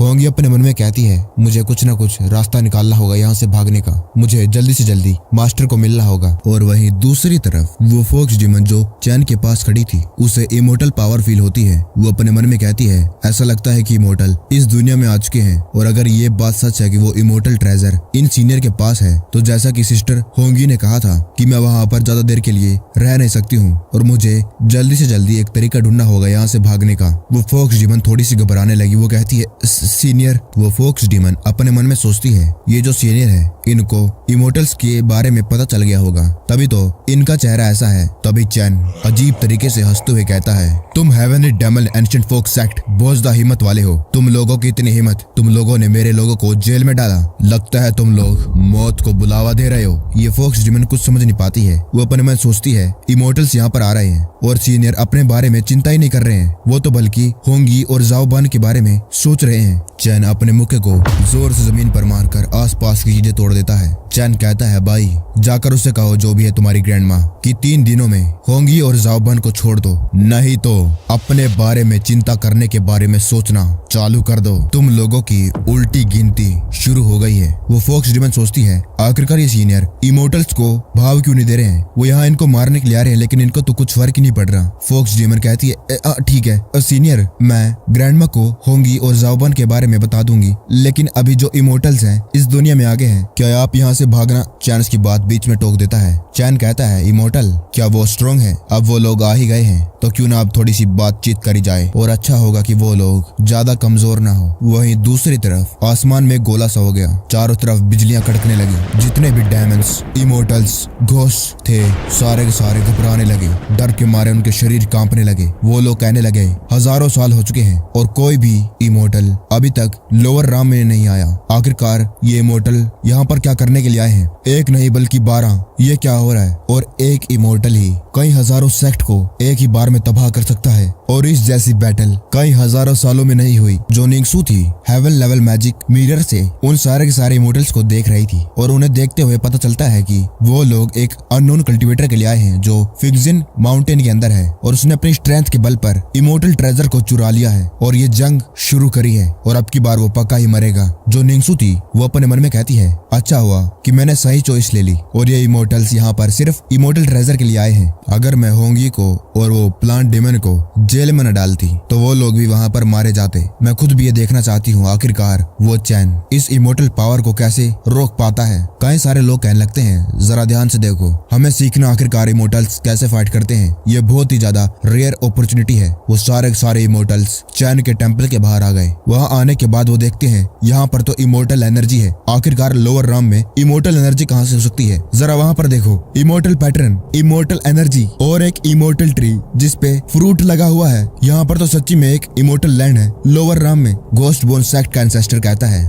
होंगी अपने मन में कहती है, मुझे कुछ न कुछ रास्ता निकालना होगा यहाँ से भागने का, मुझे जल्दी से जल्दी मास्टर को मिलना होगा। और वहीं दूसरी तरफ वो फॉक्स डीमन जो चैन के पास खड़ी थी, उसे इमोर्टल पावर फील होती है। वो अपने मन में कहती है, ऐसा लगता है कि इमोर्टल इस दुनिया में आ चुके हैं, और अगर ये बात सच है कि वो इमोर्टल ट्रेजर इन सीनियर के पास है, तो जैसा कि सिस्टर होंगी ने कहा था कि मैं वहाँ पर ज्यादा देर के लिए रह नहीं सकती हूँ और मुझे जल्दी से जल्दी एक तरीका ढूंढना होगा यहाँ से भागने का। वो फॉक्स डीमन थोड़ी सी घबराने लगी। वो कहती है, सीनियर। वो फॉक्स डीमन अपने मन में सोचती है, ये जो सीनियर है इनको इमोर्टल्स के बारे में पता चल गया होगा, तभी तो इनका चेहरा ऐसा है। तभी चैन अजीब तरीके से हंसते हुए कहता है, तुम heavenly daemon ancient folk sect बहुत ज्यादा हिम्मत वाले हो। तुम लोगों की इतनी हिम्मत, तुम लोगों ने मेरे लोगों को जेल में डाला। लगता है तुम लोग मौत को बुलावा दे रहे हो। ये फॉक्स डीमन कुछ समझ नहीं पाती है। वो अपने मन सोचती है, इमोर्टल्स यहाँ पर आ रहे हैं और सीनियर अपने बारे में चिंता ही नहीं कर रहे हैं, वो तो बल्कि होंगी और जाओबान के बारे में सोच रहे हैं। चैन अपने मुक्के को जोर से जमीन पर मारकर आसपास की चीजें तोड़ देता है। चैन कहता है, भाई जाकर उससे कहो जो भी है तुम्हारी ग्रैंड माँ कि 3 दिनों में होंगी और जाओबान को छोड़ दो, नहीं तो अपने बारे में चिंता करने के बारे में सोचना चालू कर दो। तुम लोगों की उल्टी गिनती शुरू हो गई है। वो फॉक्स डीमन सोचती है, आखिरकार ये सीनियर इमोर्टल्स को भाव क्यों नहीं दे रहे हैं। वो यहाँ इनको मारने के लिए आ रहे हैं, लेकिन इनको तो कुछ फर्क ही नहीं पड़ रहा। फॉक्स डीमन कहती है, ठीक है सीनियर, मैं ग्रैंड माँ को होंगी और जाओबान के बारे में बता दूंगी, लेकिन अभी जो इमोर्टल्स हैं इस दुनिया में आगे हैं, क्या आप यहाँ से भागना। चैन की बात बीच में टोक देता है। चैन कहता है, इमोर्टल क्या वो स्ट्रॉन्ग है? अब वो लोग आ ही गए हैं तो क्यों ना अब थोड़ी सी बातचीत करी जाए, और अच्छा होगा कि वो लोग ज्यादा कमजोर ना हो। वहीं दूसरी तरफ आसमान में गोला सा हो गया, चारों तरफ बिजलियां कड़कने लगी। जितने भी डायमंड्स, इमोर्टल्स, घोस्ट थे, सारे के सारे घबराने लगे। डर के मारे उनके शरीर कांपने लगे। वो लोग कहने लगे, हजारों साल हो चुके हैं और कोई भी इमोर्टल अभी तक लोअर राम में नहीं आया। आखिरकार ये इमोर्टल यहाँ पर क्या करने के लिए आए हैं? एक नहीं बल्कि 12। ये क्या हो रहा है? और एक इमोर्टल ही कई हजारों सेक्ट को एक ही बार में तबाह कर सकता है, और इस जैसी बैटल कई हजारों सालों में नहीं हुई। जो निंगसू थी हेवन लेवल मैजिक मिरर से उन सारे के सारे इमोर्टल्स को देख रही थी, और उन्हें देखते हुए पता चलता है कि वो लोग एक अननोन कल्टीवेटर के लिए आए हैं जो फिक्जिन माउंटेन के अंदर है, और उसने अपनी स्ट्रेंथ के बल पर इमोर्टल ट्रेजर को चुरा लिया है और ये जंग शुरू करी है, और अब की बार वो पक्का ही मरेगा। जो निंगसू थी वो अपने मन में कहती है, अच्छा हुआ कि मैंने सही चॉइस ले ली, और ये इमोर्टल्स यहाँ पर सिर्फ इमोर्टल ट्रेजर के लिए आए हैं। अगर मैं होंगी को और वो प्लांट डेमन को जेल में न डालती तो वो लोग भी वहाँ पर मारे जाते। मैं खुद भी ये देखना चाहती हूँ आखिरकार वो चैन इस इमोर्टल पावर को कैसे रोक पाता है। कई सारे लोग कहने लगते हैं, जरा ध्यान से देखो, हमें सीखना आखिरकार इमोर्टल्स कैसे फाइट करते हैं। ये बहुत ही ज्यादा रेयर अपॉर्चुनिटी है। वो सारे इमोर्टल्स चैन के टेम्पल के बाहर आ गए। वहाँ आने के बाद वो देखते हैं यहाँ पर तो इमोर्टल एनर्जी है। आखिरकार लोअर राम में इमोर्टल एनर्जी कहाँ से हो सकती है? जरा वहाँ पर देखो, इमोर्टल पैटर्न, इमोर्टल एनर्जी और एक इमोर्टल ट्री जिसपे फ्रूट लगा हुआ है। यहाँ पर तो सच्ची में एक इमोर्टल लैंड है लोअर राम में। घोस्ट बोन सेक्ट का एंसेस्टर कहता है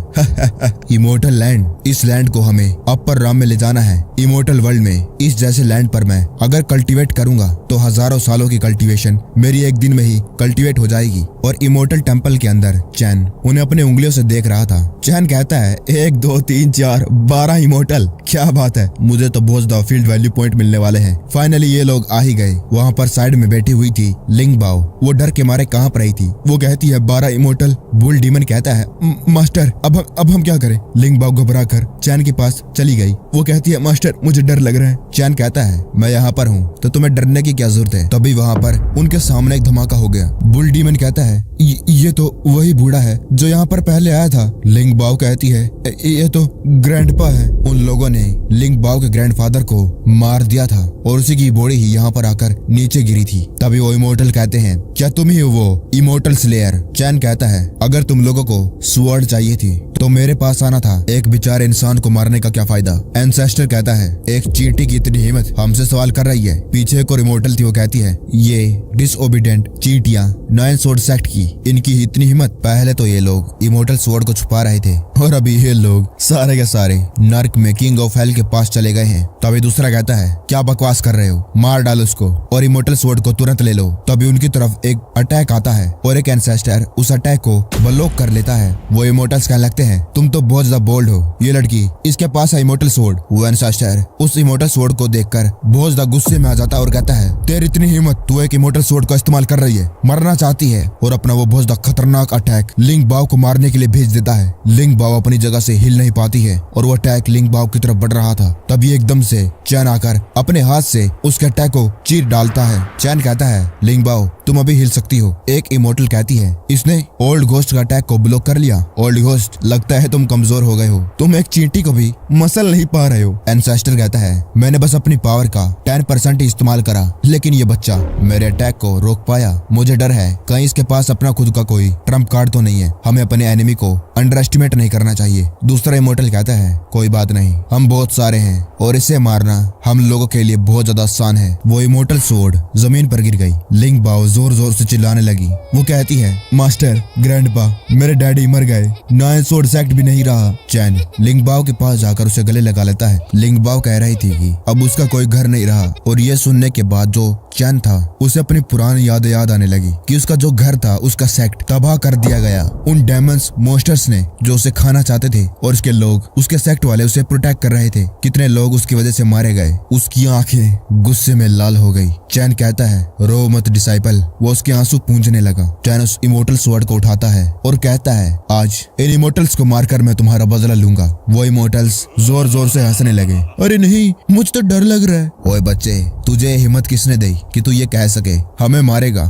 इमोर्टल लैंड, इस लैंड को हमें अपर राम में ले जाना है। इमोर्टल वर्ल्ड में इस जैसे लैंड पर मैं अगर कल्टीवेट करूंगा तो हजारों सालों की कल्टीवेशन मेरी एक दिन में ही कल्टीवेट हो जाएगी। और इमोर्टल टेम्पल के अंदर चैन उन्हें अपने उंगलियों से देख रहा था। चैन कहता है, 1 2 3 4 12 इमोर्टल, क्या बात है, मुझे तो बहुत ज्यादा फील्ड वैल्यू पॉइंट मिलने वाले हैं। फाइनली ये लोग आ ही गए। वहाँ पर साइड में बैठी हुई थी लिंग बाओ। वो डर के मारे कहाँ पर आई थी। वो कहती है, 12 इमोर्टल। बुल डीमन कहता है, मास्टर अब हम क्या करें? लिंग बाओ घबरा कर चैन के पास चली गई। वो कहती है, मास्टर मुझे डर लग रहा है। चैन कहता है, मैं यहाँ पर हूँ तो तुम्हें डरने की क्या जरूरत है? तभी वहाँ पर उनके सामने एक धमाका हो गया। बुल डीमन कहता है, ये तो वही बूढ़ा है जो यहाँ पर पहले आया था। लिंग बाओ कहती है, ये तो ग्रैंडपा है। उन लोगों ने लिंग बाओ के ग्रैंडफादर को मार दिया था और उसी की बॉडी ही यहाँ पर आकर नीचे गिरी थी। तभी वो इमोर्टल कहते हैं, क्या तुम ही हो वो इमोर्टल स्लेयर? चैन कहता है, अगर तुम लोगों को स्वॉर्ड चाहिए थी तो मेरे पास आना था। एक बेचारे इंसान को मारने का क्या फायदा? एंसेस्टर कहता है, एक चींटी की इतनी हिम्मत हमसे सवाल कर रही है। पीछे एक और इमोर्टल थी, वो कहती है, ये डिसओबीडेंट चींटियां 9 स्वॉर्ड सेक्ट की, इनकी इतनी हिम्मत। पहले तो ये लोग इमोर्टल स्वॉर्ड को छुपा रहे थे, और अभी ये लोग सारे के सारे नर्क में किंग ऑफ हेल के पास चले गए हैं। तभी दूसरा कहता है क्या बकवास कर रहे हो, मार डालो उसको और इमोर्टल स्वॉर्ड को तुरंत ले लो। तभी उनकी तरफ एक अटैक आता है और एक एंसेस्टर उस अटैक को ब्लॉक कर लेता है। वो इमोर्टल्स कहने लगते हैं तुम तो बहुत ज्यादा बोल्ड हो, ये लड़की इसके पास है इमोर्टल स्वॉर्ड। वो एंसेस्टर उस इमोर्टल स्वॉर्ड को देखकर बहुत ज्यादा गुस्से में आ जाता है और कहता है तेरी इतनी हिम्मत, तू एक इमोर्टल स्वॉर्ड का इस्तेमाल कर रही है, मरना चाहती है। और अपना वो बहुत ज्यादा खतरनाक अटैक लिंग बाओ को मारने के लिए भेज देता है। लिंग बाओ अपनी जगह से हिल नहीं पाती है और वो अटैक लिंग बाओ की तरफ बढ़ रहा था। तभी एकदम से चैन आकर अपने हाथ से उसके अटैक को चीर डालता है। चैन कहता है लिंग बाओ तुम अभी हिल सकती हो। एक इमोर्टल कहती है इसने ओल्ड घोस्ट का अटैक को ब्लॉक कर लिया। ओल्ड घोस्ट लगता है तुम कमजोर हो गए हो, तुम एक चींटी को भी मसल नहीं पा रहे हो। एंसेस्टर कहता है मैंने बस अपनी पावर का 10% ही इस्तेमाल करा, लेकिन ये बच्चा मेरे अटैक को रोक पाया। मुझे डर है कहीं इसके पास अपना खुद का कोई ट्रम्प कार्ड तो नहीं है। हमें अपने एनिमी को अंडर एस्टिमेट नहीं करना चाहिए। दूसरा इमोर्टल कहता है कोई बात नहीं, हम बहुत सारे हैं और इसे मारना हम लोगों के लिए बहुत ज्यादा आसान है। वो इमोर्टल स्वॉर्ड जमीन पर गिर गई। लिंग बाओ जोर जोर से चिल्लाने लगी। वो कहती है मास्टर, ग्रैंडपा, मेरे डैडी मर गए, ना स्वॉर्ड सेक्ट भी नहीं रहा। चैन लिंग बाओ के पास जाकर उसे गले लगा लेता है। लिंग बाओ कह रही थी कि अब उसका कोई घर नहीं रहा और ये सुनने के बाद जो चैन था उसे अपनी पुरानी याद आने लगी कि उसका जो घर था उसका सेक्ट तबाह कर दिया गया उन डेमंस मॉन्स्टर्स ने जो उसे खाना चाहते थे, और उसके लोग उसके सेक्ट वाले उसे प्रोटेक्ट कर रहे थे। कितने लोग उसकी वजह से मारे गए। उसकी आंखें गुस्से में लाल हो गई। चैन कहता है रो मत डिसाइपल। वो उसके आंसू पूंझने लगा। चैन उस इमोर्टल स्वॉर्ड को उठाता है और कहता है आज इन इमोर्टल्स को मारकर मैं तुम्हारा बदला लूंगा। वो इमोर्टल्स जोर जोर से हंसने लगे। अरे नहीं, मुझे तो डर लग रहा है। ओए बच्चे, तुझे हिम्मत किसने दी कि तू ये कह सके हमें मारेगा?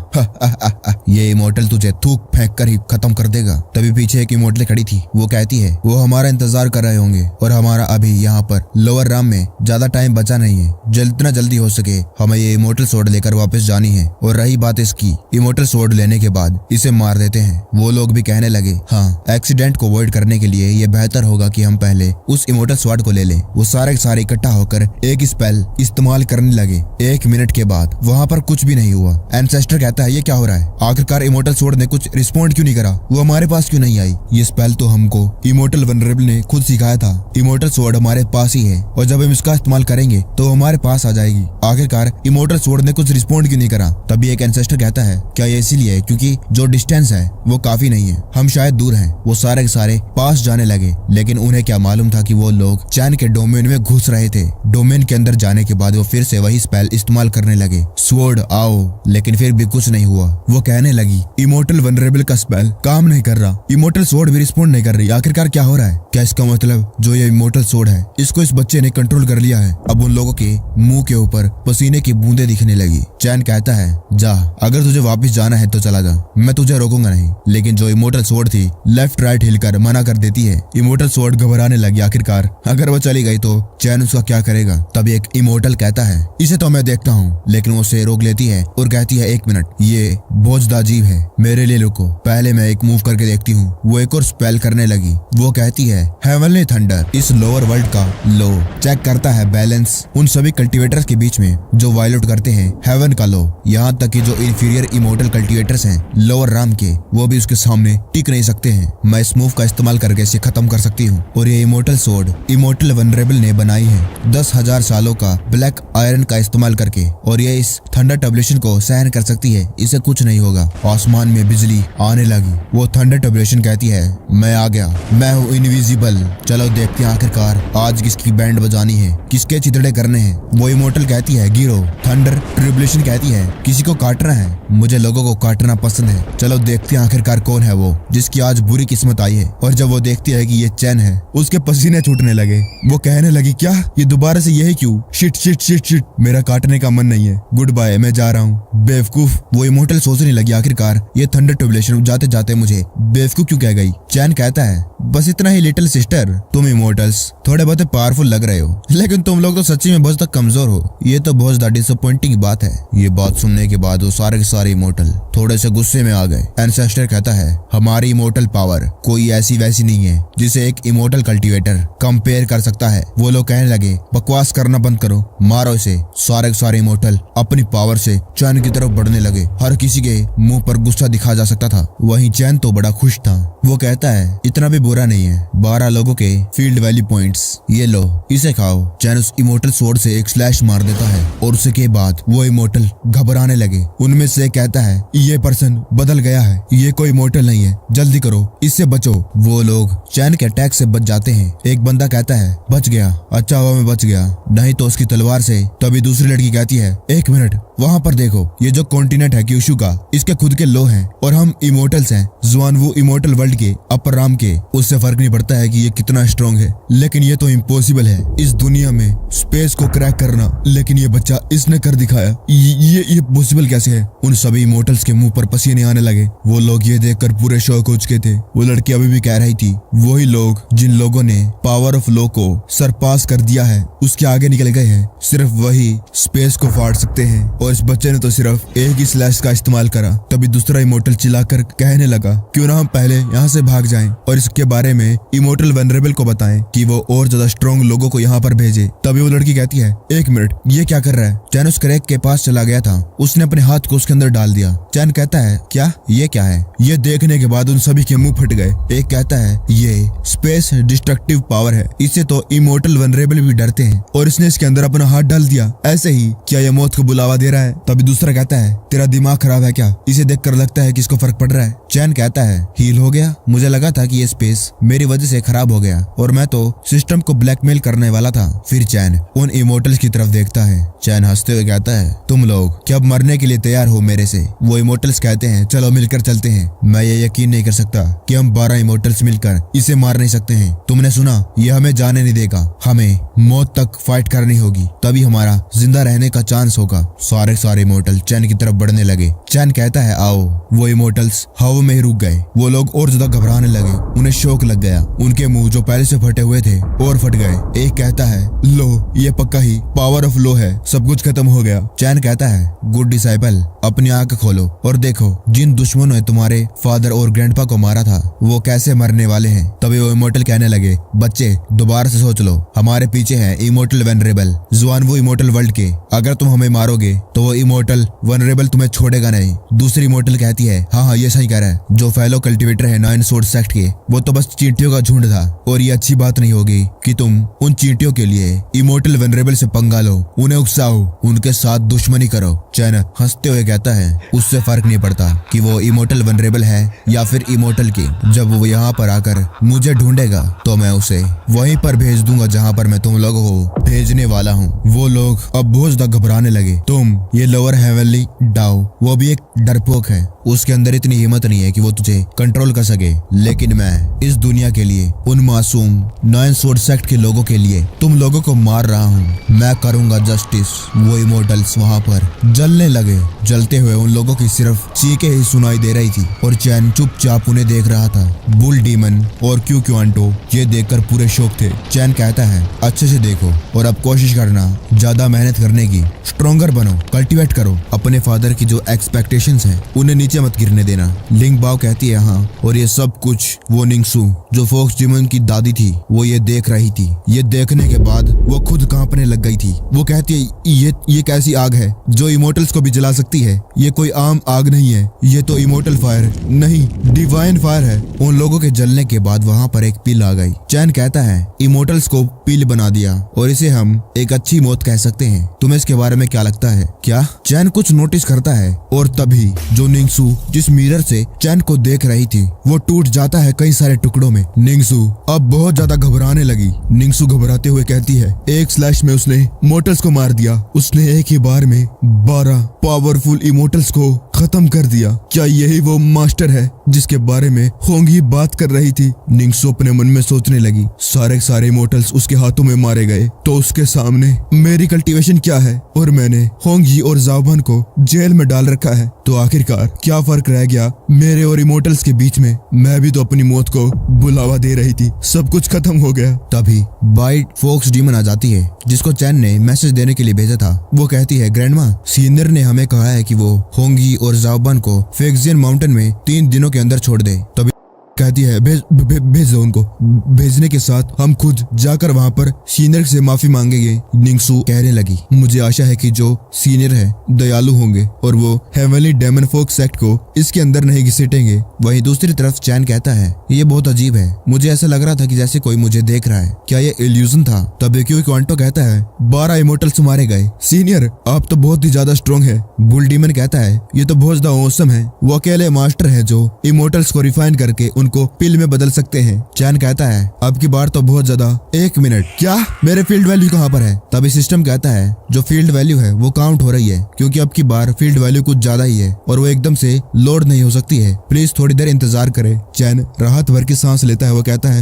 ये इमोर्टल तुझे थूक फेंक कर ही खत्म कर देगा। तभी पीछे एक इमोर्टल खड़ी थी। वो कहती है वो हमारा इंतजार कर रहे होंगे और हमारा अभी यहाँ पर लोअर राम में ज्यादा टाइम बचा नहीं है। जितना जल्दी हो सके हमें ये इमोर्टल स्वॉर्ड लेकर वापस जानी है। और रही बात इसकी, इमोर्टल स्वॉर्ड लेने के बाद इसे मार देते हैं। वो लोग भी कहने लगे हाँ, एक्सीडेंट को अवॉइड करने के लिए ये बेहतर होगा कि हम पहले उस इमोर्टल स्वॉर्ड को ले लें। वो सारे इकट्ठा होकर एक स्पेल इस्तेमाल करने लगे। 1 मिनट के बाद वहाँ पर कुछ भी नहीं हुआ। एंसेस्टर कहता है ये क्या हो रहा है? आखिरकार इमोर्टल स्वॉर्ड ने कुछ रिस्पॉन्ड क्यों नहीं करा? वो हमारे पास क्यों नहीं आई? ये स्पेल तो हमको इमोर्टल वनरेबल ने खुद सिखाया था। इमोर्टल स्वॉर्ड हमारे पास ही है और जब हम इसका इस्तेमाल करेंगे तो हमारे पास आ जाएगी। आखिरकार इमोर्टल स्वॉर्ड ने कुछ रिस्पॉन्ड क्यों नहीं करा? तभी एक एंसेस्टर कहता है क्या ये इसीलिए क्योंकि जो डिस्टेंस है वो काफी नहीं है, हम शायद दूर हैं। वो सारे के सारे पास जाने लगे, लेकिन उन्हें क्या मालूम था कि वो लोग चैन के डोमेन में घुस रहे थे। डोमेन के अंदर जाने के बाद वो फिर से वही स्पेल इस्तेमाल करने लगे, स्वॉर्ड आओ, लेकिन फिर भी कुछ नहीं हुआ। वो कहने लगी इमोर्टल वनरेबल का स्पेल काम नहीं कर रहा, इमोर्टल स्वॉर्ड भी रिस्पॉन्ड नहीं कर रही। आखिरकार क्या हो रहा है? क्या इसका मतलब जो ये इमोर्टल स्वॉर्ड है इसको इस बच्चे ने कंट्रोल कर लिया है? अब उन लोगों के मुंह के ऊपर पसीने की बूंदें दिखने लगी। चैन कहता है जा, अगर तुझे वापस जाना है तो चला जा, मैं तुझे रोकूंगा नहीं। लेकिन जो इमोर्टल स्वॉर्ड थी लेफ्ट राइट हिलकर मना कर देती है। इमोर्टल स्वॉर्ड घबराने लगी। आखिरकार अगर वो चली गई तो चैन उसका क्या करेगा? तभी एक इमोर्टल कहता है इसे तो मैं देखता हूँ, लेकिन वो उसे रोक लेती है और कहती है 1 मिनट, ये बहुत ज्यादा अजीब है, मेरे लिए रुको, पहले मैं एक मूव करके देखती हूँ। वो एक और स्पेल करने लगी। वो कहती है हेवनली थंडर। इस लोअर वर्ल्ड का लो चेक करता है बैलेंस उन सभी कल्टीवेटर्स के बीच में जो वायलेट करते हैं हेवन का लो। यहाँ तक कि जो इंफीरियर इमोर्टल कल्टीवेटर्स हैं लोअर राम के, वो भी उसके सामने टिक नहीं सकते हैं। मैं इस मूव का इस्तेमाल करके इसे खत्म कर सकती हूँ। और ये इमोर्टल स्वॉर्ड इमोर्टल वनरेबल ने बनाई है 10,000 सालों का ब्लैक आयरन का इस्तेमाल करके, और ये इस थंडर टब्लेशन को सहन कर सकती है, इसे कुछ नहीं होगा। आसमान में बिजली आने लगी। वो थंडर टब्लेशन कहती है मैं आ गया, मैं हूँ इनविजिबल। चलो देखते हैं आखिरकार आज किसकी बैंड बजानी है, किसके चितड़े करने हैं। वो इमोर्टल कहती है गिरो। थंडर ट्रिब्यूलेशन कहती है किसी को काटना है, मुझे लोगों को काटना पसंद है। चलो देखते हैं आखिरकार कौन है वो जिसकी आज बुरी किस्मत आई है। और जब वो देखती है कि ये चैन है, उसके पसीने छूटने लगे। वो कहने लगी क्या ये दोबारा से यही क्यों? शिट शिट शिट शिट, मेरा काटने का मन नहीं है, गुड बाय, मैं जा रहा हूँ। बेवकूफ। वो इमोर्टल सोचने लगी आखिरकार ये थंडर ट्रिब्यूलेशन जाते जाते मुझे बेवकूफ क्यों कह गई। चैन कहता है बस इतना ही लिटिल सिस्टर, तुम इमोर्टल्स थोड़े बहुत पावरफुल लग रहे हो, लेकिन तुम लोग तो सच्ची में बहुत कमजोर हो। ये तो बहुत ज्यादा डिसअपॉइंटिंग बात है। ये बात सुनने के बाद वो सारे के सारे इमोर्टल थोड़े से गुस्से में आ गए। एंसेस्टर कहता है हमारी इमोर्टल पावर कोई ऐसी वैसी नहीं है जिसे एक इमोर्टल कल्टीवेटर कंपेयर कर सकता है। वो लोग कहने लगे बकवास करना बंद करो, मारो इसे। सारे के सारे इमोर्टल अपनी पावर से चैन की तरफ बढ़ने लगे। हर किसी के मुंह पर गुस्सा दिखा जा सकता था। वहीं चैन तो बड़ा खुश था। वो कहता है इतना भी बुरा बुरा नहीं है। 12 लोगों के फील्ड वैल्यू पॉइंट्स, ये लो इसे खाओ। चैन उस इमोर्टल स्वॉर्ड से एक स्लैश मार देता है और उसके बाद वो इमोर्टल घबराने लगे। उनमें से कहता है ये पर्सन बदल गया है, ये कोई इमोर्टल नहीं है, जल्दी करो इससे बचो। वो लोग चैन के अटैक से बच जाते हैं। एक बंदा कहता है बच गया, अच्छा हुआ मैं बच गया, नहीं तो उसकी तलवार से। तभी दूसरी लड़की कहती है एक मिनट, वहाँ पर देखो, ये जो कॉन्टिनेंट है क्यूशु का, इसके खुद के लो हैं और हम इमोर्टल्स हैं। जुआनवू इमोर्टल वर्ल्ड के, अपर राम के, उससे फर्क नहीं पड़ता है कि ये कितना स्ट्रॉन्ग है, लेकिन ये तो इम्पॉसिबल है इस दुनिया में स्पेस को क्रैक करना। लेकिन ये बच्चा इसने कर दिखाया, ये पॉसिबल कैसे है? उन सभी इमोर्टल्स के मुंह पर पसीने आने लगे। वो लोग ये देखकर पूरे शौक हो चुके थे। वो लड़की अभी भी कह रही थी वही लोग जिन लोगों ने पावर ऑफ लो को सरपास कर दिया है उसके आगे निकल गए हैं, सिर्फ वही स्पेस को फाड़ सकते हैं। और इस बच्चे ने तो सिर्फ एक ही स्लैश का इस्तेमाल करा। तभी दूसरा इमोर्टल चिल्लाकर कहने लगा क्यों ना हम पहले यहाँ से भाग जाएं और इसके बारे में इमोर्टल वनरेबल को बताएं कि वो और ज्यादा स्ट्रॉन्ग लोगों को यहाँ पर भेजे। तभी वो लड़की कहती है एक मिनट, ये क्या कर रहा है? चैन उस क्रैक के पास चला गया था, उसने अपने हाथ को उसके अंदर डाल दिया। चैन कहता है क्या ये क्या है? ये देखने के बाद उन सभी के मुंह फट गए। एक कहता है ये स्पेस डिस्ट्रक्टिव पावर है, इससे तो इमोर्टल वनरेबल भी डरते हैं और इसने इसके अंदर अपना हाथ डाल दिया। ऐसे ही क्या ये मौत को बुलावा दे रहा है? तभी दूसरा कहता है तेरा दिमाग खराब है क्या? इसे देखकर लगता है कि इसको फर्क पड़ रहा है। चैन कहता है हील हो गया, मुझे लगा था कि ये स्पेस मेरी वजह से खराब हो गया और मैं तो सिस्टम को ब्लैकमेल करने वाला था। फिर चैन उन इमोर्टल्स की तरफ देखता है। चैन हंसते हुए कहता है तुम लोग क्या अब मरने के लिए तैयार हो मेरे से? वो इमोर्टल्स कहते हैं चलो मिलकर चलते हैं। मैं ये यकीन नहीं कर सकता कि हम 12 इमोर्टल्स मिलकर इसे मार नहीं सकते हैं। तुमने सुना, ये हमें जाने नहीं देगा, हमें मौत तक फाइट करनी होगी, तभी हमारा जिंदा रहने का चांस होगा। सारे इमोर्टल चैन की तरफ बढ़ने लगे। चैन कहता है आओ। वो इमोर्टल्स हवा में ही रुक गए। वो लोग और ज्यादा घबराने लगे, उन्हें शौक लग गया। उनके मुंह जो पहले से फटे हुए थे और फट गए। एक कहता है लो ये पक्का ही पावर ऑफ लो है, सब कुछ खत्म हो गया। चैन कहता है गुड डिसाइपल, अपनी आंख खोलो और देखो जिन दुश्मनों ने तुम्हारे फादर और ग्रैंडपा को मारा था वो कैसे मरने वाले हैं। तभी वो इमोर्टल कहने लगे बच्चे दोबारा से सोच लो, हमारे पीछे है इमोर्टल वनरेबल, जुआनवू इमोर्टल वर्ल्ड के। अगर तुम हमें मारोगे तो वो इमोर्टल वनरेबल तुम्हें छोड़ेगा नहीं। दूसरी इमोर्टल कहती है हाँ ये सही कह रहा है, जो फेलो कल्टिवेटर है 9 स्वॉर्ड सेक्ट के, वो तो बस चींटियों का झुंड था और ये अच्छी बात नहीं होगी कि तुम उन चींटियों के लिए इमोर्टल वनरेबल से पंगा लो, उन्हें उकसाओ, उनके साथ दुश्मनी करो। चैन हंसते हुए कहता है उससे फर्क नहीं पड़ता कि वो इमोर्टल वनरेबल है या फिर इमोर्टल की, जब वो यहाँ पर आकर मुझे ढूंढेगा तो मैं उसे वहीं पर भेज दूंगा जहाँ पर मैं तुम लोगों को भेजने वाला हूँ। वो लोग अब बहुत ज्यादा घबराने लगे। तुम ये लोअर हेवनली डाओ, वो भी एक डरपोक है, उसके अंदर इतनी हिम्मत नहीं है कि वो तुझे कंट्रोल कर सके, लेकिन मैं इस दुनिया के लिए, उन मासूम 9 स्वॉर्ड सेक्ट के लोगों के लिए तुम लोगों को मार रहा हूँ, मैं करूंगा जस्टिस। वो इमोर्टल्स वहाँ पर जलने लगे। जलते हुए उन लोगों की सिर्फ चीखें ही सुनाई दे रही थी और चैन चुपचाप उन्हें देख रहा था। बुल डीमन और क्यूक्यूआंटो ये देखकर पूरे शौक थे। चैन कहता है अच्छे से देखो और अब कोशिश करना ज्यादा मेहनत करने की, स्ट्रॉन्गर बनो, कल्टीवेट करो। अपने फादर की जो एक्सपेक्टेशंस हैं उन्हें नीचे मत गिरने देना। लिंग बाओ कहती है हाँ, और ये सब कुछ वो निंगसू जो फोक्स डीमन की दादी थी वो ये देख रही थी। ये देखने के बाद वो खुद कांपने लग गई थी। वो कहती है ये कैसी आग है जो इमोर्टल्स को भी जला सकती है? ये कोई आम आग नहीं है, ये तो इमोर्टल फायर नहीं, डिवाइन फायर है। उन लोगों के जलने के बाद वहाँ पर एक पील आ गई। चैन कहता है इमोर्टल्स को पील बना दिया और इसे हम एक अच्छी मौत कह सकते हैं। तुम्हें इसके बारे में क्या लगता है? क्या चैन कुछ नोटिस करता है और तभी जो निंगसू जिस मिरर से चैन को देख रही थी वो टूट जाता है कई सारे टुकड़ों में। निंगसू अब बहुत ज्यादा घबराने लगी। निंगसू घबराते हुए कहती है एक स्लैश में उसने मोटल्स को मार दिया, उसने एक ही बार में 12 पावरफुल इमोर्टल्स को खत्म कर दिया। क्या यही वो मास्टर है जिसके बारे में होंगी बात कर रही थी? निंगसू अपने मन में सोचने लगी सारे इमोर्टल्स उसके हाथों में मारे गए तो उसके सामने मेरी कल्टीवेशन क्या है और मैंने होंगी और जाओबन को जेल में डाल रखा है, तो आखिरकार क्या फर्क रह गया मेरे और इमोर्टल्स के बीच में? मैं भी तो अपनी मौत को बुलावा दे रही थी, सब कुछ खत्म हो गया। तभी बाइट फोक्स डीमन आ जाती है जिसको चैन ने मैसेज देने के लिए भेजा था। वो कहती है ग्रैंडमा, सीनियर ने हमें कहा है कि वो होंगी और जाओबन को फेक्सियन माउंटेन में 3 दिनों के अंदर छोड़ दे। तभी कहती है भेज दो उनको। भेजने के साथ हम खुद जाकर वहाँ पर सीनियर से माफी मांगेंगे। निंगसू कहने लगी, मुझे आशा है कि जो सीनियर है दयालु होंगे और वो हेवनली डेमन फोक सेक्ट को इसके अंदर नहीं घसीटेंगे। वहीं दूसरी तरफ चैन कहता है, ये बहुत अजीब है, मुझे ऐसा लग रहा था कि जैसे कोई मुझे देख रहा है, क्या ये इल्यूजन था? तब क्वांटो कहता है, 12 इमोर्टल्स मारे गए। सीनियर आप तो बहुत ही ज्यादा स्ट्रॉन्ग है। बुल डीमन कहता है, ये तो बहुत ज्यादा औसम है, वो अकेले मास्टर है जो इमोर्टल्स को रिफाइन करके उनको पिल में बदल सकते हैं। चैन कहता है, अब की बार तो बहुत ज्यादा। 1 मिनट, क्या मेरे फील्ड वैल्यू कहाँ पर है? तभी सिस्टम कहता है, जो फील्ड वैल्यू है वो काउंट हो रही है, क्योंकि अब की बार फील्ड वैल्यू कुछ ज्यादा ही है और वो एकदम से लोड नहीं हो सकती है। प्लीज थोड़ी देर इंतजार करे। चैन राहत भर की सांस लेता है। वो कहता है,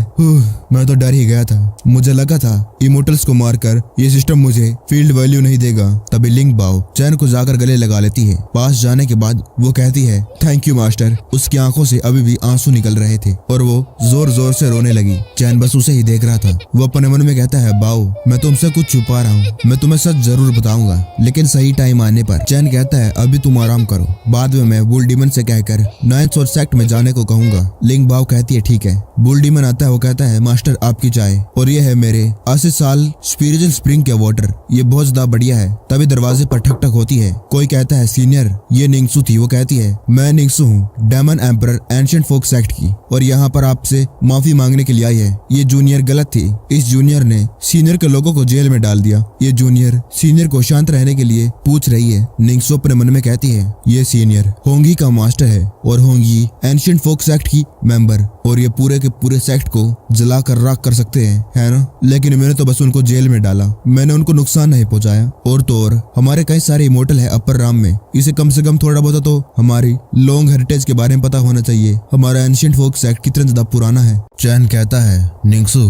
मैं तो डर ही गया था, मुझे लगा था इमोर्टल्स को मारकर ये सिस्टम मुझे फील्ड वैल्यू नहीं देगा। तभी लिंग बाओ चैन को जाकर गले लगा लेती है। पास जाने के बाद वो कहती है, थैंक यू मास्टर। उसकी आंखों से अभी भी आंसू निकल रहे थे और वो जोर जोर से रोने लगी। चैन बस उसे ही देख रहा था। वो अपने मन में कहता है, बाओ मैं तुमसे कुछ छुपा रहा हूँ, मैं तुम्हें सच जरूर बताऊंगा, लेकिन सही टाइम आने पर। चैन कहता है, अभी तुम आराम करो, बाद में मैं बुल डीमन से कहकर 9th और सेक्ट में जाने को कहूंगा। लिंग बाओ कहती है, ठीक है। बुल डीमन आता है। वो कहता है, मास्टर आपकी चाय, और ये है मेरे 80 साल स्पिरिचुअल स्प्रिंग के वाटर, ये बहुत ज्यादा बढ़िया है। तभी दरवाजे पर ठक ठक होती है। कोई कहता है, सीनियर ये निंगसू थी। वो कहती है, मैं निंगसू हूँ, daemon emperor ancient folk sect की, और यहाँ पर आपसे माफी मांगने के लिए आई है। ये जूनियर गलत थी, इस जूनियर ने सीनियर के लोगों को जेल में डाल दिया। ये जूनियर सीनियर को शांत रहने के लिए पूछ रही है। निंगसू अपने मन में कहती है, ये सीनियर होंगी का मास्टर है और होंगी एंशिएंट फोक सेक्ट की मेंबर, और ये पूरे के पूरे सेक्ट को जला कर राख कर सकते हैं, है ना? लेकिन मैंने तो बस उनको जेल में डाला, मैंने उनको नुकसान नहीं पहुंचाया। और तो और हमारे कई सारे इमोर्टल है अपर राम में, इसे कम से कम थोड़ा बहुत तो हमारी लॉन्ग हेरिटेज के बारे में पता होना चाहिए। हमारा एंशिएंट फोक सेक्ट कितना ज्यादा पुराना है। चैन कहता है, निंगसू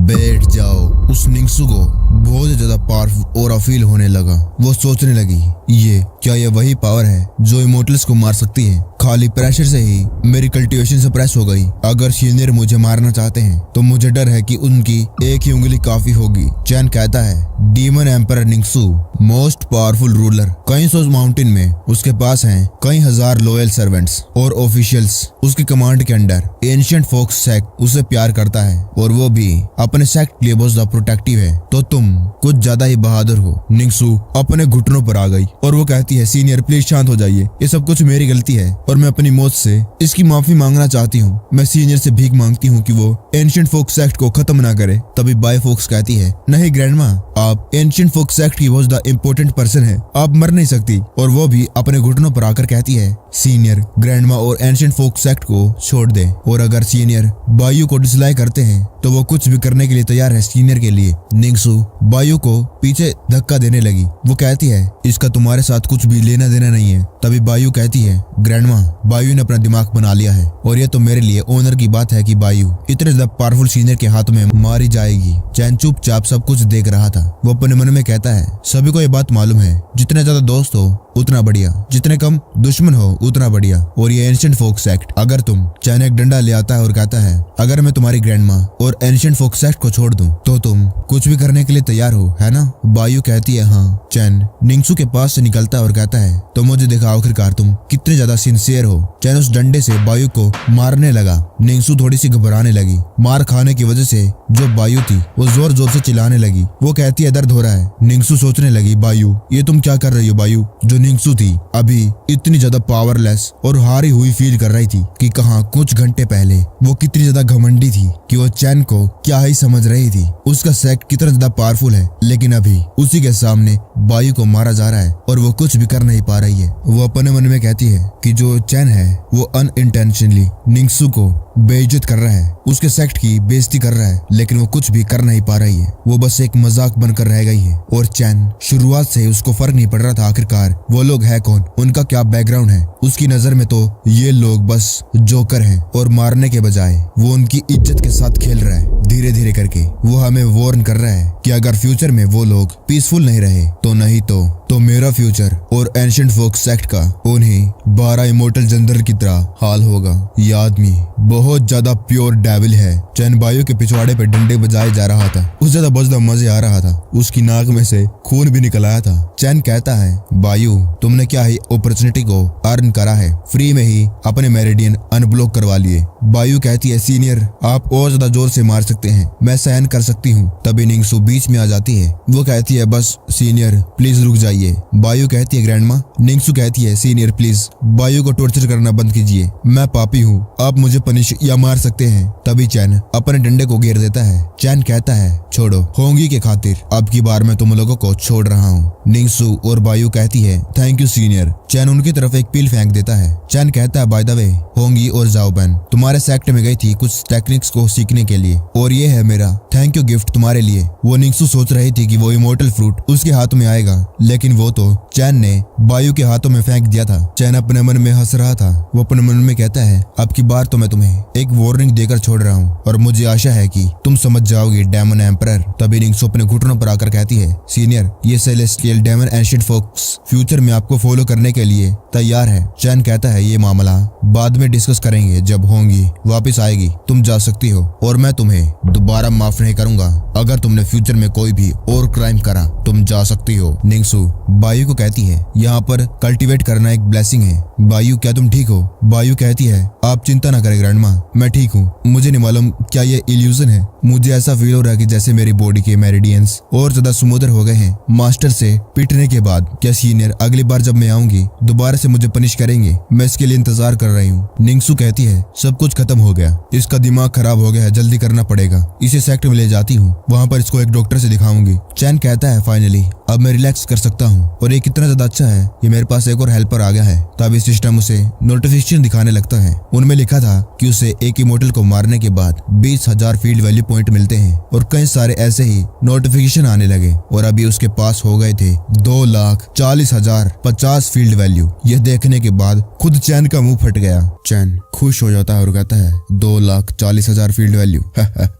बैठ जाओ। उस निंगसू को बहुत ही ज्यादा पावरफुल और फील होने लगा। वो सोचने लगी, ये क्या ये वही पावर है जो इमोर्टल्स को मार सकती है? खाली प्रेशर से ही मेरी कल्टीवेशन सप्रेस हो गई। अगर सीनियर मुझे मारना चाहते हैं तो मुझे डर है कि उनकी एक ही उंगली काफी होगी। चैन कहता है, demon emperor Ningsu most powerful ruler, कई सौ माउंटेन में उसके पास हैं कई हजार लॉयल सर्वेंट्स और ऑफिशियल्स उसकी कमांड के अंडर। एंशिएंट फोक सेक्ट उसे प्यार करता है और वो भी अपने सेक्ट के लिए बहुत ज्यादा प्रोटेक्टिव है। तो तुम कुछ ज्यादा ही बहादुर हो। निंगसू अपने घुटनों पर आ गई और वो कहती है, सीनियर प्लीज शांत हो जाइए, ये सब कुछ मेरी गलती है और मैं अपनी मौत से इसकी माफी मांगना चाहती हूँ। मैं सीनियर से भीख मांगती हूँ कि वो एंशिएंट फोक सेक्ट को खत्म ना करे। तभी बाय फोक्स कहती है, नहीं ग्रैंडमा, आप एंशिएंट फोक सेक्ट की बहुत ज्यादा इम्पोर्टेंट पर्सन है, आप मर नहीं सकती। और वो भी अपने घुटनों पर आकर कहती है, सीनियर ग्रैंडमा और एंशिएंट फोक सेक्ट को छोड़ दे, और अगर सीनियर बायू को डिसलाइक करते हैं तो वो कुछ भी करने के लिए तैयार है सीनियर के लिए। निंगसू बायू को पीछे धक्का देने लगी। वो कहती है, इसका तुम्हारे साथ कुछ भी लेना देना नहीं है। तभी बायू कहती है, ग्रैंडमा बायू ने अपना दिमाग बना लिया है और ये तो मेरे लिए ऑनर की बात है कि बायू इतने ज्यादा पावरफुल सीनियर के हाथ में मारी जाएगी। चैन चुपचाप सब कुछ देख रहा था। वो अपने मन में कहता है, सभी को ये बात मालूम है, जितने ज्यादा दोस्त हो उतना बढ़िया, जितने कम दुश्मन हो उतना बढ़िया। और ये एंशिएंट फोक सेक्ट, अगर तुम चैन एक डंडा ले आता है और कहता है, अगर मैं तुम्हारी ग्रैंडमा और एंशिएंट फोक सेक्ट को छोड़ दूं तो तुम कुछ भी करने के लिए तैयार हो, है ना? बायू कहती है, हाँ। चैन निंगसू के पास से निकलता है और कहता है, तो मुझे दिखाओ आखिरकार तुम कितने ज्यादा सिंसियर हो। चैन उस डंडे से बायू को मारने लगा। निंगसू थोड़ी सी घबराने लगी। मार खाने की वजह से जो बायू थी वो जोर जोर से चिल्लाने लगी। वो कहती है, दर्द हो रहा है। निंगसू सोचने लगी, बायू ये तुम क्या कर रही हो? बायू जो निंगसू थी अभी इतनी ज्यादा पावरलेस और हारी हुई फील कर रही थी कि कहाँ कुछ घंटे पहले वो कितनी ज्यादा घमंडी थी कि वो चैन को क्या ही समझ रही थी, उसका सेक्ट कितना ज्यादा पावरफुल है, लेकिन अभी उसी के सामने बायू को मारा जा रहा है और वो कुछ भी कर नहीं पा रही है। वो अपने मन में कहती है कि जो चैन है वो अनइंटेंशनली निंगसू को बेइज्जत कर रहा है, उसके सेक्ट की बेइज्जती कर रहा है, लेकिन वो कुछ भी कर नहीं पा रही है। वो बस एक मजाक बनकर रह गई है। और चैन शुरुआत से उसको फर्क नहीं पड़ रहा था आखिरकार वो लोग है कौन, उनका क्या बैकग्राउंड है। उसकी नजर में तो ये लोग बस जोकर हैं और मारने के बजाय वो उनकी इज्जत के साथ खेल रहा है। धीरे धीरे करके वो हमें वार्न कर रहा है कि अगर फ्यूचर में वो लोग पीसफुल नहीं रहे तो नहीं तो मेरा फ्यूचर और एंशिएंट फोक सेक्ट का उन्हीं 12 इमोर्टल जनरल की तरह हाल होगा। ये आदमी बहुत ज्यादा प्योर डेविल है। चैन बायू के पिछवाड़े पे डंडे बजाए जा रहा था। उसे तो बहुत ज्यादा मजे आ रहा था। उसकी नाक में से खून भी निकल आया था। चैन कहता है, बायू तुमने क्या ही अपॉर्चुनिटी को अर्न करा है, फ्री में ही अपने मेरिडियन अनब्लॉक करवा लिए। बायू कहती है सीनियर आप और ज्यादा जोर से मार सकते हैं, मैं सहन कर सकती हूँ। तभी निंगसू बीच में आ जाती है। वो कहती है बस सीनियर प्लीज रुक जाइए। बायू कहती है ग्रैंडमा। निंगसू कहती है सीनियर प्लीज बायू को टॉर्चर करना बंद कीजिए, मैं पापी हूँ, आप मुझे पनिश या मार सकते हैं। तभी चैन अपने डंडे को घेर देता है। चैन कहता है छोड़ो, होंगी के खातिर अब की बार मैं तुम लोगों को छोड़ रहा हूँ। निंगसू और बायू कहती है थैंक यू सीनियर। चैन उनकी तरफ एक पील फेंक देता है। चैन कहता है बाय द वे होंगी और जाओबेन तुम्हारे सेक्ट में गई थी कुछ टेक्निक्स को सीखने के लिए और ये है मेरा थैंक यू गिफ्ट तुम्हारे लिए। वो निंगसू सोच रही थी कि वो इमोर्टल फ्रूट उसके हाथों में आएगा, लेकिन वो तो चैन ने बायू के हाथों में फेंक दिया था। चैन अपने मन में हंस रहा था। वो अपने मन में कहता है अब की बार तो मैं तुम्हें एक वार्निंग देकर छोड़ रहा हूँ और मुझे आशा है कि तुम समझ जाओगे डेमन एम्परर। तभी निंगसू अपने घुटनों पर आकर कहती है सीनियर ये celestial demon ancient folks future में आपको फॉलो करने के लिए तैयार है। चैन कहता है ये मामला बाद में डिस्कस करेंगे जब होंगी वापस आएगी, तुम जा सकती हो और मैं तुम्हें दोबारा माफ नहीं करूंगा। अगर तुमने फ्यूचर में कोई भी और क्राइम करा तुम जा सकती हो। निंगसू बायू को कहती है यहाँ पर कल्टीवेट करना एक ब्लेसिंग है। बायू क्या तुम ठीक हो? बायू कहती है आप चिंता ना करें ग्रैंडमा, मैं ठीक हूँ। मुझे नहीं मालूम क्या ये इल्यूजन है, मुझे ऐसा फील हो रहा है कि जैसे मेरी बॉडी के मेरिडियंस और ज्यादा स्मूदर हो गए हैं मास्टर से पिटने के बाद। क्या सीनियर अगली बार जब मैं आऊंगी दोबारा से मुझे पनिश करेंगे? मैं इसके लिए इंतजार कर रही हूँ। निंगसू कहती है सब कुछ खत्म हो गया, इसका दिमाग खराब हो गया है, जल्दी करना पड़ेगा। इसे सेक्ट में ले जाती हूँ, वहाँ पर इसको एक डॉक्टर से दिखाऊंगी। चैन कहता है फाइनली अब मैं रिलैक्स कर सकता हूँ और ये कितना ज्यादा अच्छा है कि मेरे पास एक और हेल्पर आ गया है। तभी सिस्टम उसे नोटिफिकेशन दिखाने लगता है। उनमें लिखा था कि उसे एक इमोर्टल को मारने के बाद 20,000 फील्ड वैल्यू पॉइंट मिलते हैं और कई सारे ऐसे ही नोटिफिकेशन आने लगे और अभी उसके पास हो गए थे 2,40,050 फील्ड वैल्यू। यह देखने के बाद खुद चैन का मुंह फट गया। चैन खुश हो जाता है और कहता है 2,40,000 फील्ड वैल्यू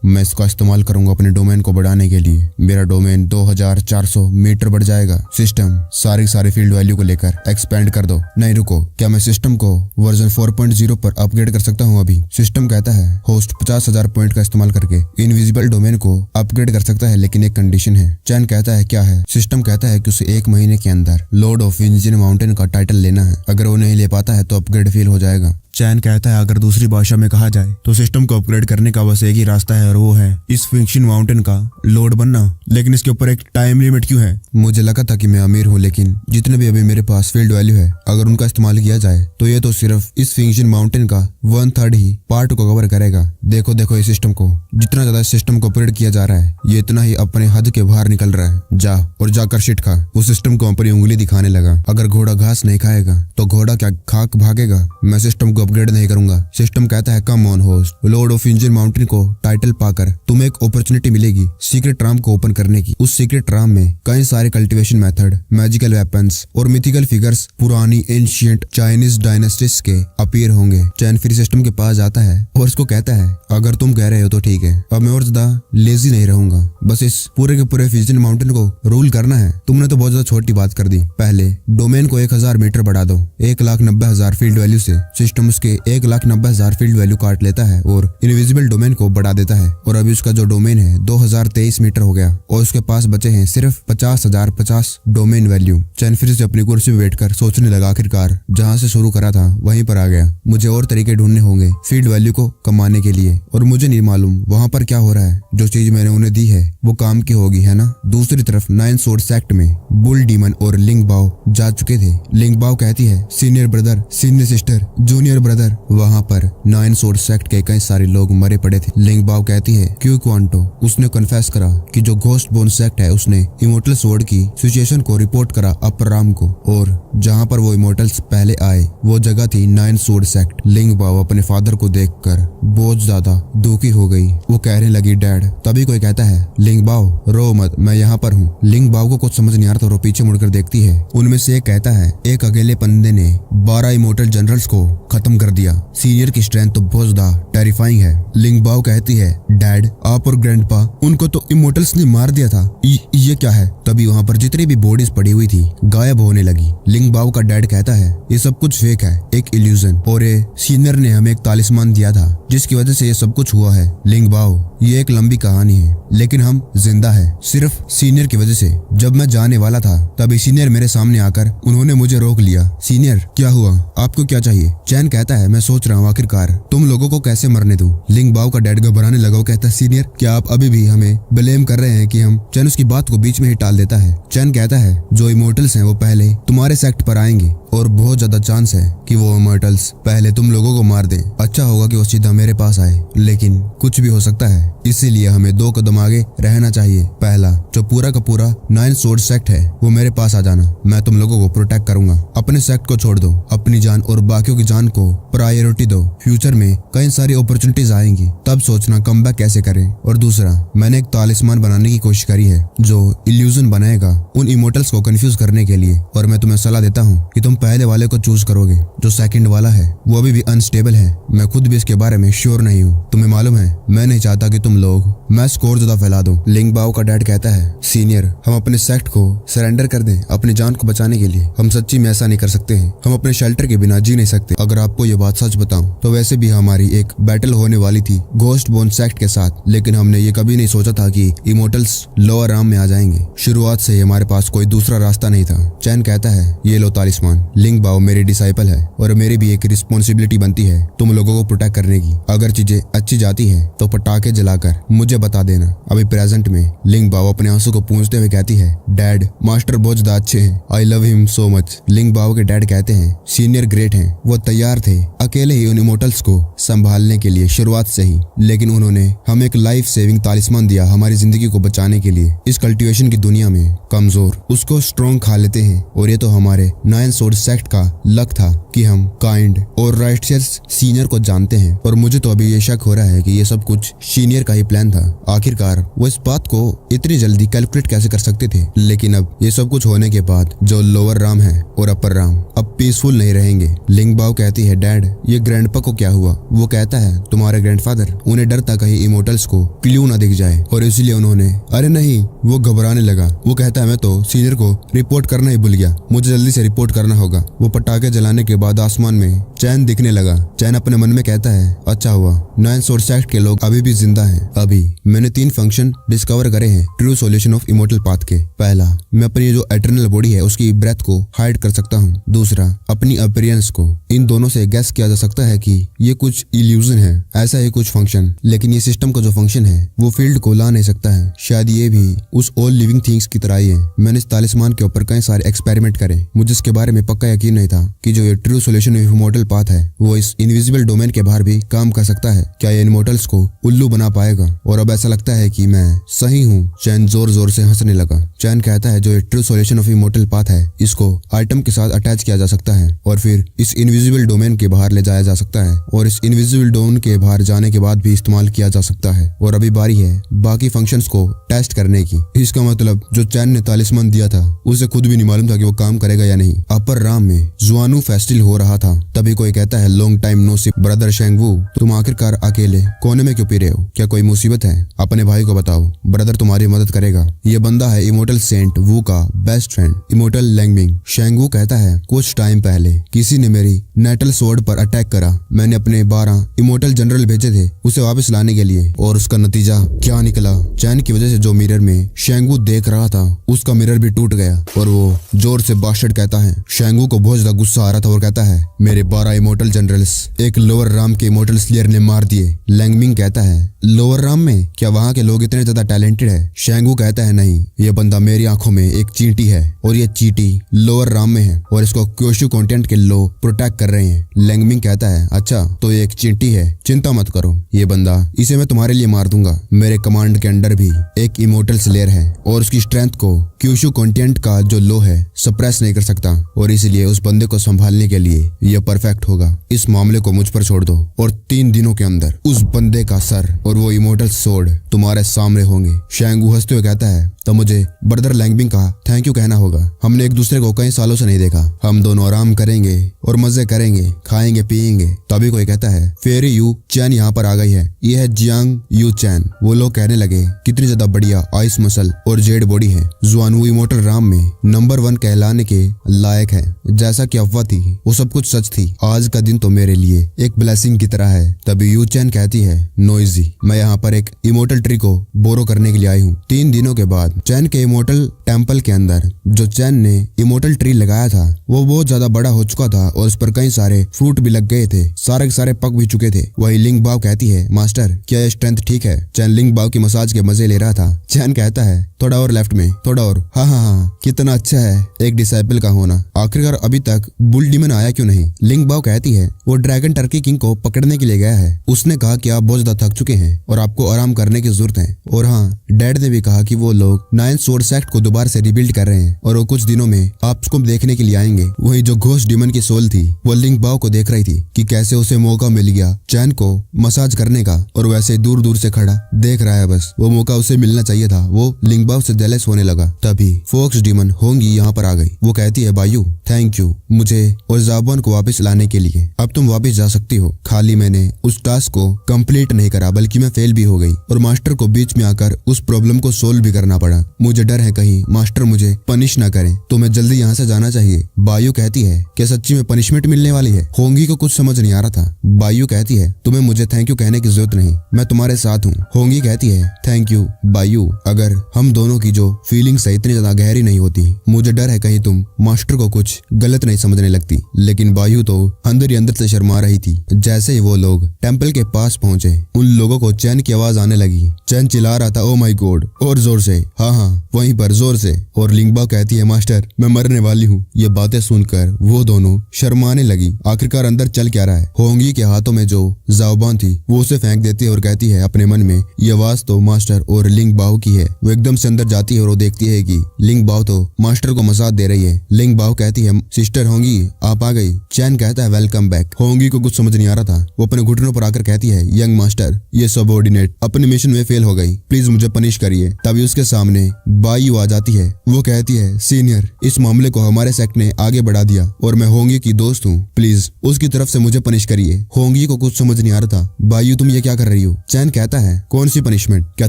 मैं इसका इस्तेमाल करूंगा अपने डोमेन को बढ़ाने के लिए। मेरा डोमेन 2,400 मीटर बढ़ जाएगा। सिस्टम सारी फील्ड वैल्यू को लेकर एक्सपेंड कर दो। नहीं रुको, क्या मैं सिस्टम को वर्जन 4.0 पर अपग्रेड कर सकता हूँ अभी? सिस्टम कहता है होस्ट 50,000 पॉइंट का इस्तेमाल करके इनविजिबल डोमेन को अपग्रेड कर सकता है, लेकिन एक कंडीशन है। चैन कहता है क्या है? सिस्टम कहता है कि उसे 1 महीने के अंदर लॉर्ड ऑफ इंजन माउंटेन का टाइटल लेना है। अगर वो नहीं ले पाता है तो अपग्रेड फेल हो जाएगा। चैन कहता है अगर दूसरी भाषा में कहा जाए तो सिस्टम को अपग्रेड करने का बस एक ही रास्ता है और वो है इस फिक्शन माउंटेन का लॉर्ड बनना। लेकिन इसके ऊपर एक टाइम लिमिट क्यों है? मुझे लगा था कि मैं अमीर हूँ, लेकिन जितने भी अभी मेरे पास फील्ड वैल्यू है अगर उनका इस्तेमाल किया जाए तो ये तो सिर्फ इस फिक्शन माउंटेन का 1/3 ही पार्ट को कवर करेगा। देखो इस सिस्टम को, जितना ज्यादा इस सिस्टम को अपग्रेड किया जा रहा है ये इतना ही अपने हद के बाहर निकल रहा है। जा और जाकर शिट खा। उस सिस्टम को अपनी उंगली दिखाने लगा। अगर घोड़ा घास नहीं खाएगा तो घोड़ा क्या खाक भागेगा? मैं सिस्टम को अपग्रेड नहीं करूंगा। सिस्टम कहता है come on host, Lord of engine mountain को टाइटल पाकर तुम्हें एक अपॉर्चुनिटी मिलेगी सीक्रेट राम को ओपन करने की। उस सीक्रेट राम में कई सारे कल्टीवेशन मेथड, मैजिकल वेपन्स और मिथिकल फिगर्स पुरानी एंशिएंट चाइनीज डायनेस्टीज के अपीयर होंगे। चैन फिर सिस्टम के पास जाता है और उसको कहता है अगर तुम कह रहे हो तो ठीक है, अब मैं और ज्यादा लेजी नहीं रहूंगा, बस इस पूरे के पूरे फिजन माउंटेन को रूल करना है। तुमने तो बहुत ज्यादा छोटी बात कर दी। पहले डोमेन को 1,000 मीटर बढ़ा दो 1,90,000 फील्ड वैल्यू से। सिस्टम उसके 1,90,000 फील्ड वैल्यू काट लेता है और इनविजिबल डोमेन को बढ़ा देता है और अभी उसका जो डोमेन है 2023 मीटर हो गया और उसके पास बचे हैं सिर्फ 50,050 डोमेन वैल्यू। चैन फिर से अपनी कुर्सी पे बैठकर सोचने लगा, आखिरकार जहाँ से शुरू करा था वहीं पर आ गया। मुझे और तरीके ढूंढने होंगे फील्ड वैल्यू को कमाने के लिए और मुझे नहीं मालूम वहाँ पर क्या हो रहा है। जो चीज मैंने उन्हें दी है वो काम की होगी, है ना? दूसरी तरफ 9 सोर्ड सेक्ट में बुल डीमन और लिंग बाओ जा चुके थे। लिंग बाओ कहती है senior brother, senior sister, junior brother. वहाँ पर 9 सोर्ड सेक्ट के कई सारे लोग मरे पड़े थे। लिंग बाओ कहती है क्यों क्वांटो उसने कन्फेस करा कि जो घोस्ट बोन सेक्ट है उसने इमोर्टल सोर्ड की सिचुएशन को रिपोर्ट करा अपर राम को और जहाँ पर वो इमोर्टल्स पहले आए वो जगह थी 9 सोर्ड सेक्ट। लिंग बाओ अपने फादर को देखकर बहुत ज्यादा दुखी हो गई। वो कहने लगी डैड। तभी कोई कहता है लिंग बाओ रो मत, मैं यहाँ पर हूँ। लिंग बाओ को कुछ समझ नहीं आ रहा तो वो पीछे मुड़कर देखती है। उनमें से एक कहता है एक अकेले बंदे ने 12 इमोर्टल जनरल्स को खत्म कर दिया। सीनियर की स्ट्रेंथ तो बहुत ज्यादा टेरिफाइंग है। लिंग बाओ कहती है डैड आप और ग्रैंडपा उनको तो इमोर्टल्स ने मार दिया था, ये क्या है? तभी वहाँ पर जितनी भी बॉडीज पड़ी हुई थी गायब होने लगी। लिंग बाओ का डैड कहता है ये सब कुछ फेक है, एक इल्यूजन, और ये सीनियर ने हमें एक तालिस्मान दिया था जिसकी वजह से ये सब कुछ हुआ है। लिंग बाओ ये एक लंबी कहानी है लेकिन हम जिंदा है सिर्फ सीनियर की वजह से। जब मैं जाने वाला था तभी सीनियर मेरे सामने आकर उन्होंने मुझे रोक लिया। सीनियर, क्या हुआ? आपको क्या चाहिए? चैन कहता है, मैं सोच रहा हूँ आखिरकार तुम लोगों को कैसे मरने दूं। लिंग बाओ का डैड घबराने लगा। वो कहता है, सीनियर, क्या आप अभी भी हमें ब्लेम कर रहे हैं कि हम? चैन उसकी बात को बीच में ही टाल देता है। चैन कहता है, जो इमोर्टल्स हैं वो पहले तुम्हारे सेक्ट पर आएंगे और बहुत ज्यादा चांस है कि वो इमोर्टल्स पहले तुम लोगों को मार दें। अच्छा होगा कि वो सीधा मेरे पास आए, लेकिन कुछ भी हो सकता है, इसीलिए हमें 2 कदम आगे रहना चाहिए। पहला, जो पूरा का पूरा 9 सोर्ड सेक्ट है वो मेरे पास आ जाना। मैं तुम लोगों को प्रोटेक्ट करूंगा। अपने सेक्ट को छोड़ दो, अपनी जान और बाकियों की जान को प्रायोरिटी दो। फ्यूचर में कई सारी अपॉर्चुनिटीज आएंगी, तब सोचना कमबैक कैसे करें। और दूसरा, मैंने एक तालिस्मान बनाने की कोशिश करी है जो इल्यूजन बनाएगा उन इमोर्टल्स को कंफ्यूज करने के लिए, और मैं तुम्हें सलाह देता हूँ कि तुम पहले वाले को चूज करोगे। जो सेकंड वाला है वो अभी भी अनस्टेबल है। मैं खुद भी इसके बारे में श्योर नहीं हूँ। तुम्हें मालूम है, मैं नहीं चाहता कि तुम लोग मैं स्कोर ज्यादा फैला दूं। लिंग बाओ का डैड कहता है, सीनियर, हम अपने सेक्ट को सरेंडर कर दें अपनी जान को बचाने के लिए। हम सच्ची में ऐसा नहीं कर सकते हैं। हम अपने शेल्टर के बिना जी नहीं सकते। अगर आपको ये बात सच बताऊं तो वैसे भी हमारी एक बैटल होने वाली थी घोस्ट बोन सेक्ट के साथ, लेकिन हमने ये कभी नहीं सोचा था कि इमोर्टल्स लोअर आर्म में आ जाएंगे। शुरुआत से ही हमारे पास कोई दूसरा रास्ता नहीं था। चैन कहता है, ये लो तालिस्मान। लिंग बाओ मेरी डिसाइपल है और मेरी भी एक रिस्पॉन्सिबिलिटी बनती है तुम लोगों को प्रोटेक्ट करने की। अगर चीजें अच्छी जाती है तो पटाखे जलाकर मुझे बता देना। अभी प्रेजेंट में लिंग बाओ अपने आंसू को पूंछते हुए कहती है, डैड, मास्टर बहुत ज्यादा अच्छे हैं। I love him so much. लिंग बाओ के डैड कहते हैं, सीनियर ग्रेट हैं। वो तैयार थे अकेले ही उन इमोर्टल्स को संभालने के लिए शुरुआत से ही, लेकिन उन्होंने हमें एक लाइफ सेविंग तालिस्मान दिया हमारी जिंदगी को बचाने के लिए। इस कल्टिवेशन की दुनिया में कमजोर उसको स्ट्रॉन्ग खा लेते हैं, और ये तो हमारे 9 सोर्ड सेक्ट का लक था कि हम काइंड और राइटियस सीनियर को जानते हैं। और मुझे तो अभी ये शक हो रहा है कि ये सब कुछ सीनियर का ही प्लान था। आखिरकार वो इस बात को इतनी जल्दी कैलकुलेट कैसे कर सकते थे। लेकिन अब ये सब कुछ होने के बाद जो लोअर राम है और अपर राम अब पीसफुल नहीं रहेंगे। लिंग बाओ कहती है, डैड, ये ग्रैंडपा को क्या हुआ? वो कहता है, तुम्हारे ग्रैंडफादर, उन्हें डर था कहीं इमोर्टल्स को क्लू ना दिख जाए और इसलिए उन्होंने, अरे नहीं, वो घबराने लगा। वो कहता है, मैं तो सीनियर को रिपोर्ट करना ही भूल गया। मुझे जल्दी से रिपोर्ट करना होगा। वो पटाखे जलाने के बाद आसमान में चैन दिखने लगा। चैन अपने मन में कहता है, अच्छा हुआ 9 सोर्ड सेक्ट के लोग अभी भी जिंदा हैं। अभी मैंने 3 फंक्शन डिस्कवर करे हैं true solution of immortal path के। पहला, मैं अपनी जो एटर्नल बॉडी है उसकी ब्रेथ को हाइड कर सकता हूँ। दूसरा, अपनी अपीयरेंस को। इन दोनों से गैस किया जा सकता है कि ये कुछ इल्यूजन है, ऐसा ही कुछ फंक्शन, लेकिन ये सिस्टम का जो फंक्शन है वो फील्ड को ला नहीं सकता है। शायद ये भी उस ऑल लिविंग थिंग्स की तरह ही है। मैंने इस तालिस्मान के ऊपर कई सारे एक्सपेरिमेंट करे। मुझे इसके बारे में पक्का यकीन नहीं था कि जो ये true solution of immortal path है वो इस इनविजिबल डोमेन के बाहर भी काम कर सकता है। क्या ये इमोर्टल्स को उल्लू बना पाएगा? और अब ऐसा लगता है कि मैं सही हूँ। चैन जोर जोर से हंसने लगा। चैन कहता है, जो ये true solution of immortal path है इसको आइटम के साथ अटैच किया जा सकता है और फिर इस इनविजिबल डोमेन के बाहर ले जाया जा सकता है, और इस इनविजिबल डोमेन के बाहर जाने के बाद भी इस्तेमाल किया जा सकता है। और अभी बारी है बाकी फंक्शंस को टेस्ट करने की। इसका मतलब जो चैन ने तालिस्मान दिया था उसे खुद भी नहीं मालूम था कि वो काम करेगा या नहीं। अपर राम में जुआनू फेस्टिवल हो रहा था। तभी कोई कहता है, लॉन्ग टाइम नो सी ब्रदर शेंगवू, तुम आखिरकार अकेले कोने में क्यों पी रहे हो? क्या कोई मुसीबत है? अपने भाई को बताओ, ब्रदर तुम्हारी मदद करेगा। ये बंदा है इमोर्टल सेंट वू का बेस्ट फ्रेंड, इमोर्टल लैंगमिंग। शेंगवू कहता है, कुछ टाइम पहले किसी ने मेरी नेटल स्वॉर्ड पर अटैक करा। मैंने अपने 12 इमोर्टल जनरल भेजे थे उसे वापस लाने के लिए, और उसका नतीजा क्या निकला? चैन की वजह से जो मिरर में शेंगवू देख रहा था उसका मिरर भी टूट गया, और वो जोर से बास्टर्ड कहता है। शेंगवू को बहुत ज्यादा गुस्सा आ रहा था और कहता है, मेरे 12 इमोर्टल जनरल्स एक लोअर राम के इमोर्टल स्लेयर ने मार दिए। लैंगमिंग कहता है, लोअर राम में क्या वहाँ के लोग इतने ज्यादा टैलेंटेड है? शेंगवू कहता है, नहीं, ये बंदा मेरी आंखों में एक चींटी है और ये चींटी लोअर राम में है और इसको क्योशु कंटेंट के लोग प्रोटेक्ट कर रहे हैं। लैंगमिंग कहता है, अच्छा तो ये एक चींटी है, चिंता मत करो, ये बंदा, इसे मैं तुम्हारे लिए मार दूंगा। मेरे कमांड के अंडर भी एक इमोर्टल स्लेयर है और उसकी स्ट्रेंथ को क्योशु कंटेंट का जो लो है सप्रेस नहीं कर सकता, और इसलिए उस बंदे को संभालने के लिए यह परफेक्ट होगा। इस मामले को मुझ पर छोड़ दो और 3 दिनों के अंदर उस बंदे का सर और वो इमोर्टल सोर्ड तुम्हारे सामने होंगे। शेंगवू हंसते हुए कहता है, तो मुझे ब्रदर लैंगमिंग का थैंक यू कहना होगा। हमने एक दूसरे को कई सालों से नहीं देखा। हम दोनों आराम करेंगे और मजे करेंगे, खाएंगे पिएंगे। तभी कोई कहता है, फेरी यू चैन यहाँ पर आ गई है। ये है जियांग यू चैन। वो लोग कहने लगे, कितनी ज्यादा बढ़िया आइस मसल और जेड बॉडी है। जुआनवू इमोर्टल राम में नंबर 1 कहलाने के लायक है। जैसा कि अफवाह थी वो सब कुछ सच थी। आज का दिन तो मेरे लिए एक ब्लेसिंग की तरह है। तभी यू चैन कहती है, नोइजी, मैं यहाँ पर एक इमोर्टल ट्री को बोरो करने के लिए आई हूँ। 3 दिनों के बाद चैन के इमोर्टल टेम्पल के अंदर जो चैन ने इमोर्टल ट्री लगाया था वो बहुत ज्यादा बड़ा हो चुका था और उस पर कई सारे फ्रूट भी लग गए थे, सारे के सारे पक भी चुके थे। वही लिंग बाओ कहती है, मास्टर क्या ये स्ट्रेंथ ठीक है? चैन लिंग बाओ की मसाज के मजे ले रहा था। चैन कहता है, थोड़ा और लेफ्ट में, थोड़ा और। हाँ, कितना अच्छा है एक डिसाइपल का होना। आखिरकार अभी तक बुल डीमन आया क्यों नहीं? लिंग बाओ कहती है, वो ड्रैगन टर्की किंग को पकड़ने के लिए गया है। उसने कहा कि आप बहुत ज्यादा थक चुके हैं और आपको आराम करने की जरूरत है। और हाँ, डैड ने भी कहा कि वो लोग 9 स्वॉर्ड सेक्ट को दोबारा से रिबिल्ड कर रहे हैं और वो कुछ दिनों में आपको देखने के लिए आएंगे। वही जो घोस्ट डीमन की सोल थी वो लिंग बाओ को देख रही थी कि कैसे उसे मौका मिल गया चैन को मसाज करने का, और वैसे दूर दूर से खड़ा देख रहा है। बस वो मौका उसे मिलना चाहिए था। वो लिंग बाओ से जेलस होने लगा। तभी फोक्स डीमन होंगी यहाँ पर आ गई। वो कहती है, बायू थैंक यू मुझे और जाबॉन को वापस लाने के लिए। अब तुम वापस जा सकती हो। खाली मैंने उस टास्क को कंप्लीट नहीं करा बल्कि मैं फेल भी हो गई और मास्टर को बीच में आकर उस प्रॉब्लम को सोल्व भी करना पड़ा। मुझे डर है कहीं मास्टर मुझे पनिश ना करें, तो मैं जल्दी यहाँ से जाना चाहिए। बायू कहती है, क्या सच्ची में पनिशमेंट मिलने वाली है? होंगी को कुछ समझ नहीं आ रहा था। बायू कहती है, तुम्हें मुझे थैंक यू कहने की जरूरत नहीं, मैं तुम्हारे साथ हूँ। होंगी कहती है, थैंक यू बायू, अगर हम दोनों की जो फीलिंग्स है इतनी ज्यादा गहरी नहीं होती। मुझे डर है कहीं तुम मास्टर को कुछ गलत नहीं समझने लगती। लेकिन बायू तो अंदर ही अंदर से शर्मा रही थी। जैसे ही वो लोग टेम्पल के पास पहुंचे उन लोगों को चैन की आवाज आने लगी। चैन चिल्ला रहा था, ओ माय गॉड, और जोर से। हाँ वहीं पर जोर से। और लिंगबाओ कहती है, मास्टर मैं मरने वाली हूँ। ये बातें सुनकर वो दोनों शर्माने लगी। आखिरकार अंदर चल क्या रहा है? होंगी के हाथों में जो जाओबान थी वो उसे फेंक देती है और कहती है अपने मन में, ये आवाज तो मास्टर और लिंग बाओ की है। वो एकदम से अंदर जाती है और वो देखती है कि लिंग बाओ तो मास्टर को मसाज दे रही है। लिंग बाओ कहती है, सिस्टर होंगी आप आ गई। चैन कहता है, वेलकम बैक। होंगी को कुछ समझ नहीं आ रहा था। वो अपने घुटनों पर आकर कहती है, यंग मास्टर ये सबऑर्डिनेट अपने मिशन में फेल हो गई, प्लीज मुझे पनिश करिए। तभी उसके सामने बायू आ जाती है। वो कहती है, सीनियर इस मामले को हमारे सेक्ट ने आगे बढ़ा दिया और मैं होंगी की दोस्त हूँ, प्लीज उसकी तरफ से मुझे पनिश करिए। होंगी को कुछ समझ नहीं आ रहा था। बायू तुम ये क्या कर रही हो? चैन कहता है, कौन सी पनिशमेंट? क्या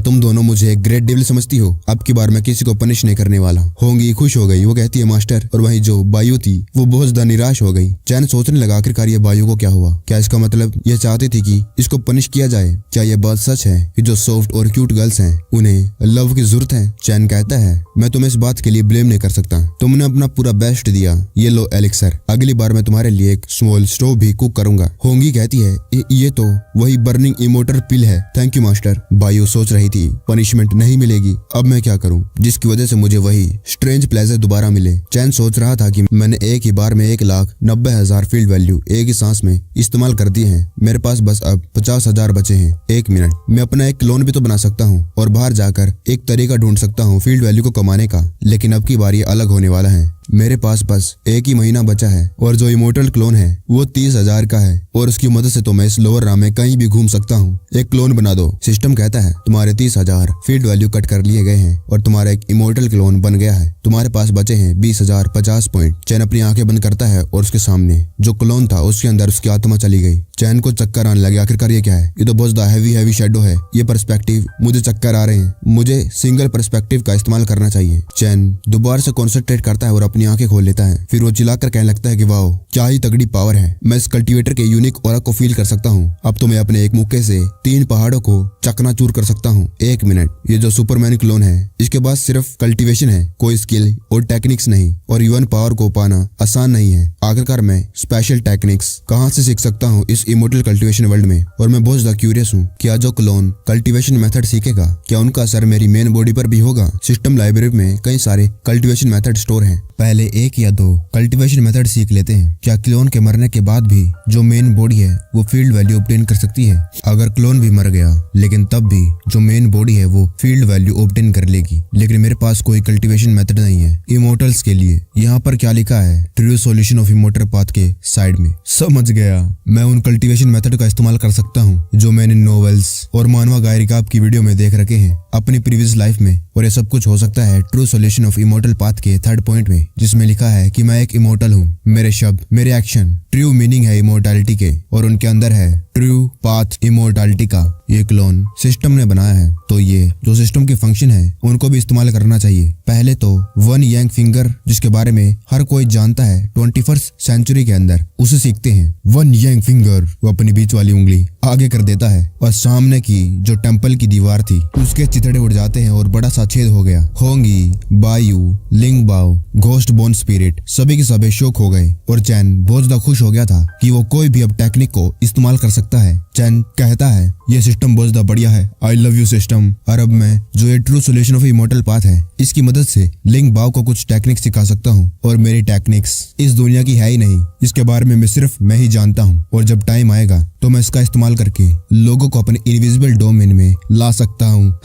तुम दोनों मुझे ग्रेट डेविल समझती हो? अब की बार मैं किसी को पनिश नहीं करने वाला। होंगी खुश हो गई। वो कहती है, मास्टर। और वही जो बायू थी वो बहुत ज्यादा निराश हो गई। चैन सोचने लगा, आखिरकार ये बायू को क्या हुआ? क्या इसका मतलब ये चाहती थी कि इसको पनिश किया जाए? क्या ये बात सच है कि जो सॉफ्ट और क्यूट गर्ल्स हैं उन्हें लव की जरूरत है? चैन कहता है, मैं तुम्हें इस बात के लिए ब्लेम नहीं कर सकता, तुमने अपना पूरा बेस्ट दिया। ये लो एलिक्सर, अगली बार मैं तुम्हारे लिए एक स्मॉल स्टोव भी कुक करूंगा। होंगी कहती है, ये तो वही बर्निंग इमोर्टल पिल है। Thank you master. बायू सोच रही थी पनिशमेंट नहीं मिलेगी, अब मैं क्या करूं जिसकी वजह से मुझे वही स्ट्रेंज प्लेजर दोबारा मिले। चैन सोच रहा था कि मैंने एक ही बार में 1,90,000 फील्ड वैल्यू एक ही सांस में इस्तेमाल कर दिए हैं। मेरे पास बस अब 50,000 बचे हैं। 1 मिनट, मैं अपना एक क्लोन भी तो बना सकता हूँ और बाहर जाकर एक तरीका ढूंढ सकता हूँ फील्ड वैल्यू को कमाने का। लेकिन अब की बार ये अलग होने वाला है। मेरे पास बस 1 ही महीना बचा है और जो इमोर्टल क्लोन है वो 30,000 का है और उसकी मदद से तो मैं इस लोअर राम में कहीं भी घूम सकता हूँ। एक क्लोन बना दो। सिस्टम कहता है, तुम्हारे 30,000 फील्ड वैल्यू कट कर लिए गए हैं और तुम्हारा एक इमोर्टल क्लोन बन गया है। तुम्हारे पास बचे हैं 20,050 पॉइंट। चैन अपनी आंखें बंद करता है और उसके सामने जो क्लोन था उसके अंदर उसकी आत्मा चली गई। चैन को चक्कर आने लगे। आखिरकार ये क्या है? ये तो बहुत ज्यादा हैवी शेडो है। ये पर्सपेक्टिव, मुझे चक्कर आ रहे हैं। मुझे सिंगल पर्सपेक्टिव का इस्तेमाल करना चाहिए। चैन दोबारा से कॉन्सेंट्रेट करता है और अपनी आंखें खोल लेता है। फिर वो चिल्लाकर कहने लगता है कि वाओ क्या ही तगड़ी पावर है। मैं इस कल्टीवेटर के यूनिक ऑरा को फील कर सकता हूँ। अब तो मैं अपने एक मुक्के से 3 पहाड़ों को चकनाचूर कर सकता हूँ। 1 मिनट, ये जो सुपरमैन क्लोन है इसके पास सिर्फ कल्टीवेशन है, कोई स्किल और टेक्निक्स नहीं, और यूएन पावर को पाना आसान नहीं है। आखिरकार मैं स्पेशल टेक्निक्स कहाँ से सीख सकता हूँ इस इमोर्टल कल्टीवेशन वर्ल्ड में? और मैं बहुत ज्यादा क्यूरियस हूँ, क्या जो क्लोन कल्टीवेशन मेथड सीखेगा क्या उनका असर मेरी मेन बॉडी पर भी होगा? सिस्टम लाइब्रेरी में कई सारे कल्टीवेशन मेथड स्टोर हैं। पहले 1 या 2 कल्टीवेशन मेथड सीख लेते हैं। क्या क्लोन के मरने के बाद भी जो मेन बॉडी है वो फील्ड वैल्यू ऑब्टेन कर सकती है? अगर क्लोन भी मर गया लेकिन तब भी जो मेन बॉडी है वो फील्ड वैल्यू ऑब्टेन कर लेगी। लेकिन मेरे पास कोई कल्टीवेशन मेथड नहीं है इमोर्टल्स के लिए। यहाँ पर क्या लिखा है? True solution of immortal path के साइड में। समझ गया, मैं उन कल्टीवेशन मेथड का इस्तेमाल कर सकता हूँ जो मैंने नॉवेल्स और मानवा गाय रिकाप की वीडियो में देख रखे हैं अपनी प्रीवियस लाइफ में। और ये सब कुछ हो सकता है true solution of immortal path के 3rd पॉइंट में, जिसमें लिखा है कि मैं एक इमोर्टल हूँ। मेरे शब्द, मेरे एक्शन ट्रू मीनिंग है इमोर्टैलिटी के और उनके अंदर है ट्रू पाथ इमोर्टैलिटी का। ये क्लोन सिस्टम ने बनाया है, तो ये जो सिस्टम के फंक्शन है उनको भी इस्तेमाल करना चाहिए। पहले तो वन यांग फिंगर, जिसके बारे में हर कोई जानता है 21st सेंचुरी के अंदर, उसे सीखते हैं। वन यांग फिंगर, वो अपनी बीच वाली उंगली आगे कर देता है और सामने की जो टेम्पल की दीवार थी उसके चिथड़े उड़ जाते हैं और बड़ा सा छेद हो गया। होंगी, बायू, लिंग बाओ, घोस्ट बोन स्पिरिट सभी के सभी शौक हो गए और चैन बहुत ज्यादा खुश हो गया था कि वो कोई भी अब टेक्निक को इस्तेमाल कर सकता है। चैन कहता है ये सिस्टम बहुत ज्यादा बढ़िया है, आई लव यू सिस्टम। और अब मैं जो ये true solution of immortal path है, इसकी मदद से लिंग बाओ को कुछ टेक्निक सिखा सकता हूँ और मेरी टेक्निक्स इस दुनिया की है ही नहीं, इसके बारे में सिर्फ मैं ही जानता हूँ। और जब टाइम आएगा तो मैं इसका इस्तेमाल करके लोगों को अपने इनविजिबल डोमेन में ला सकता हूँ।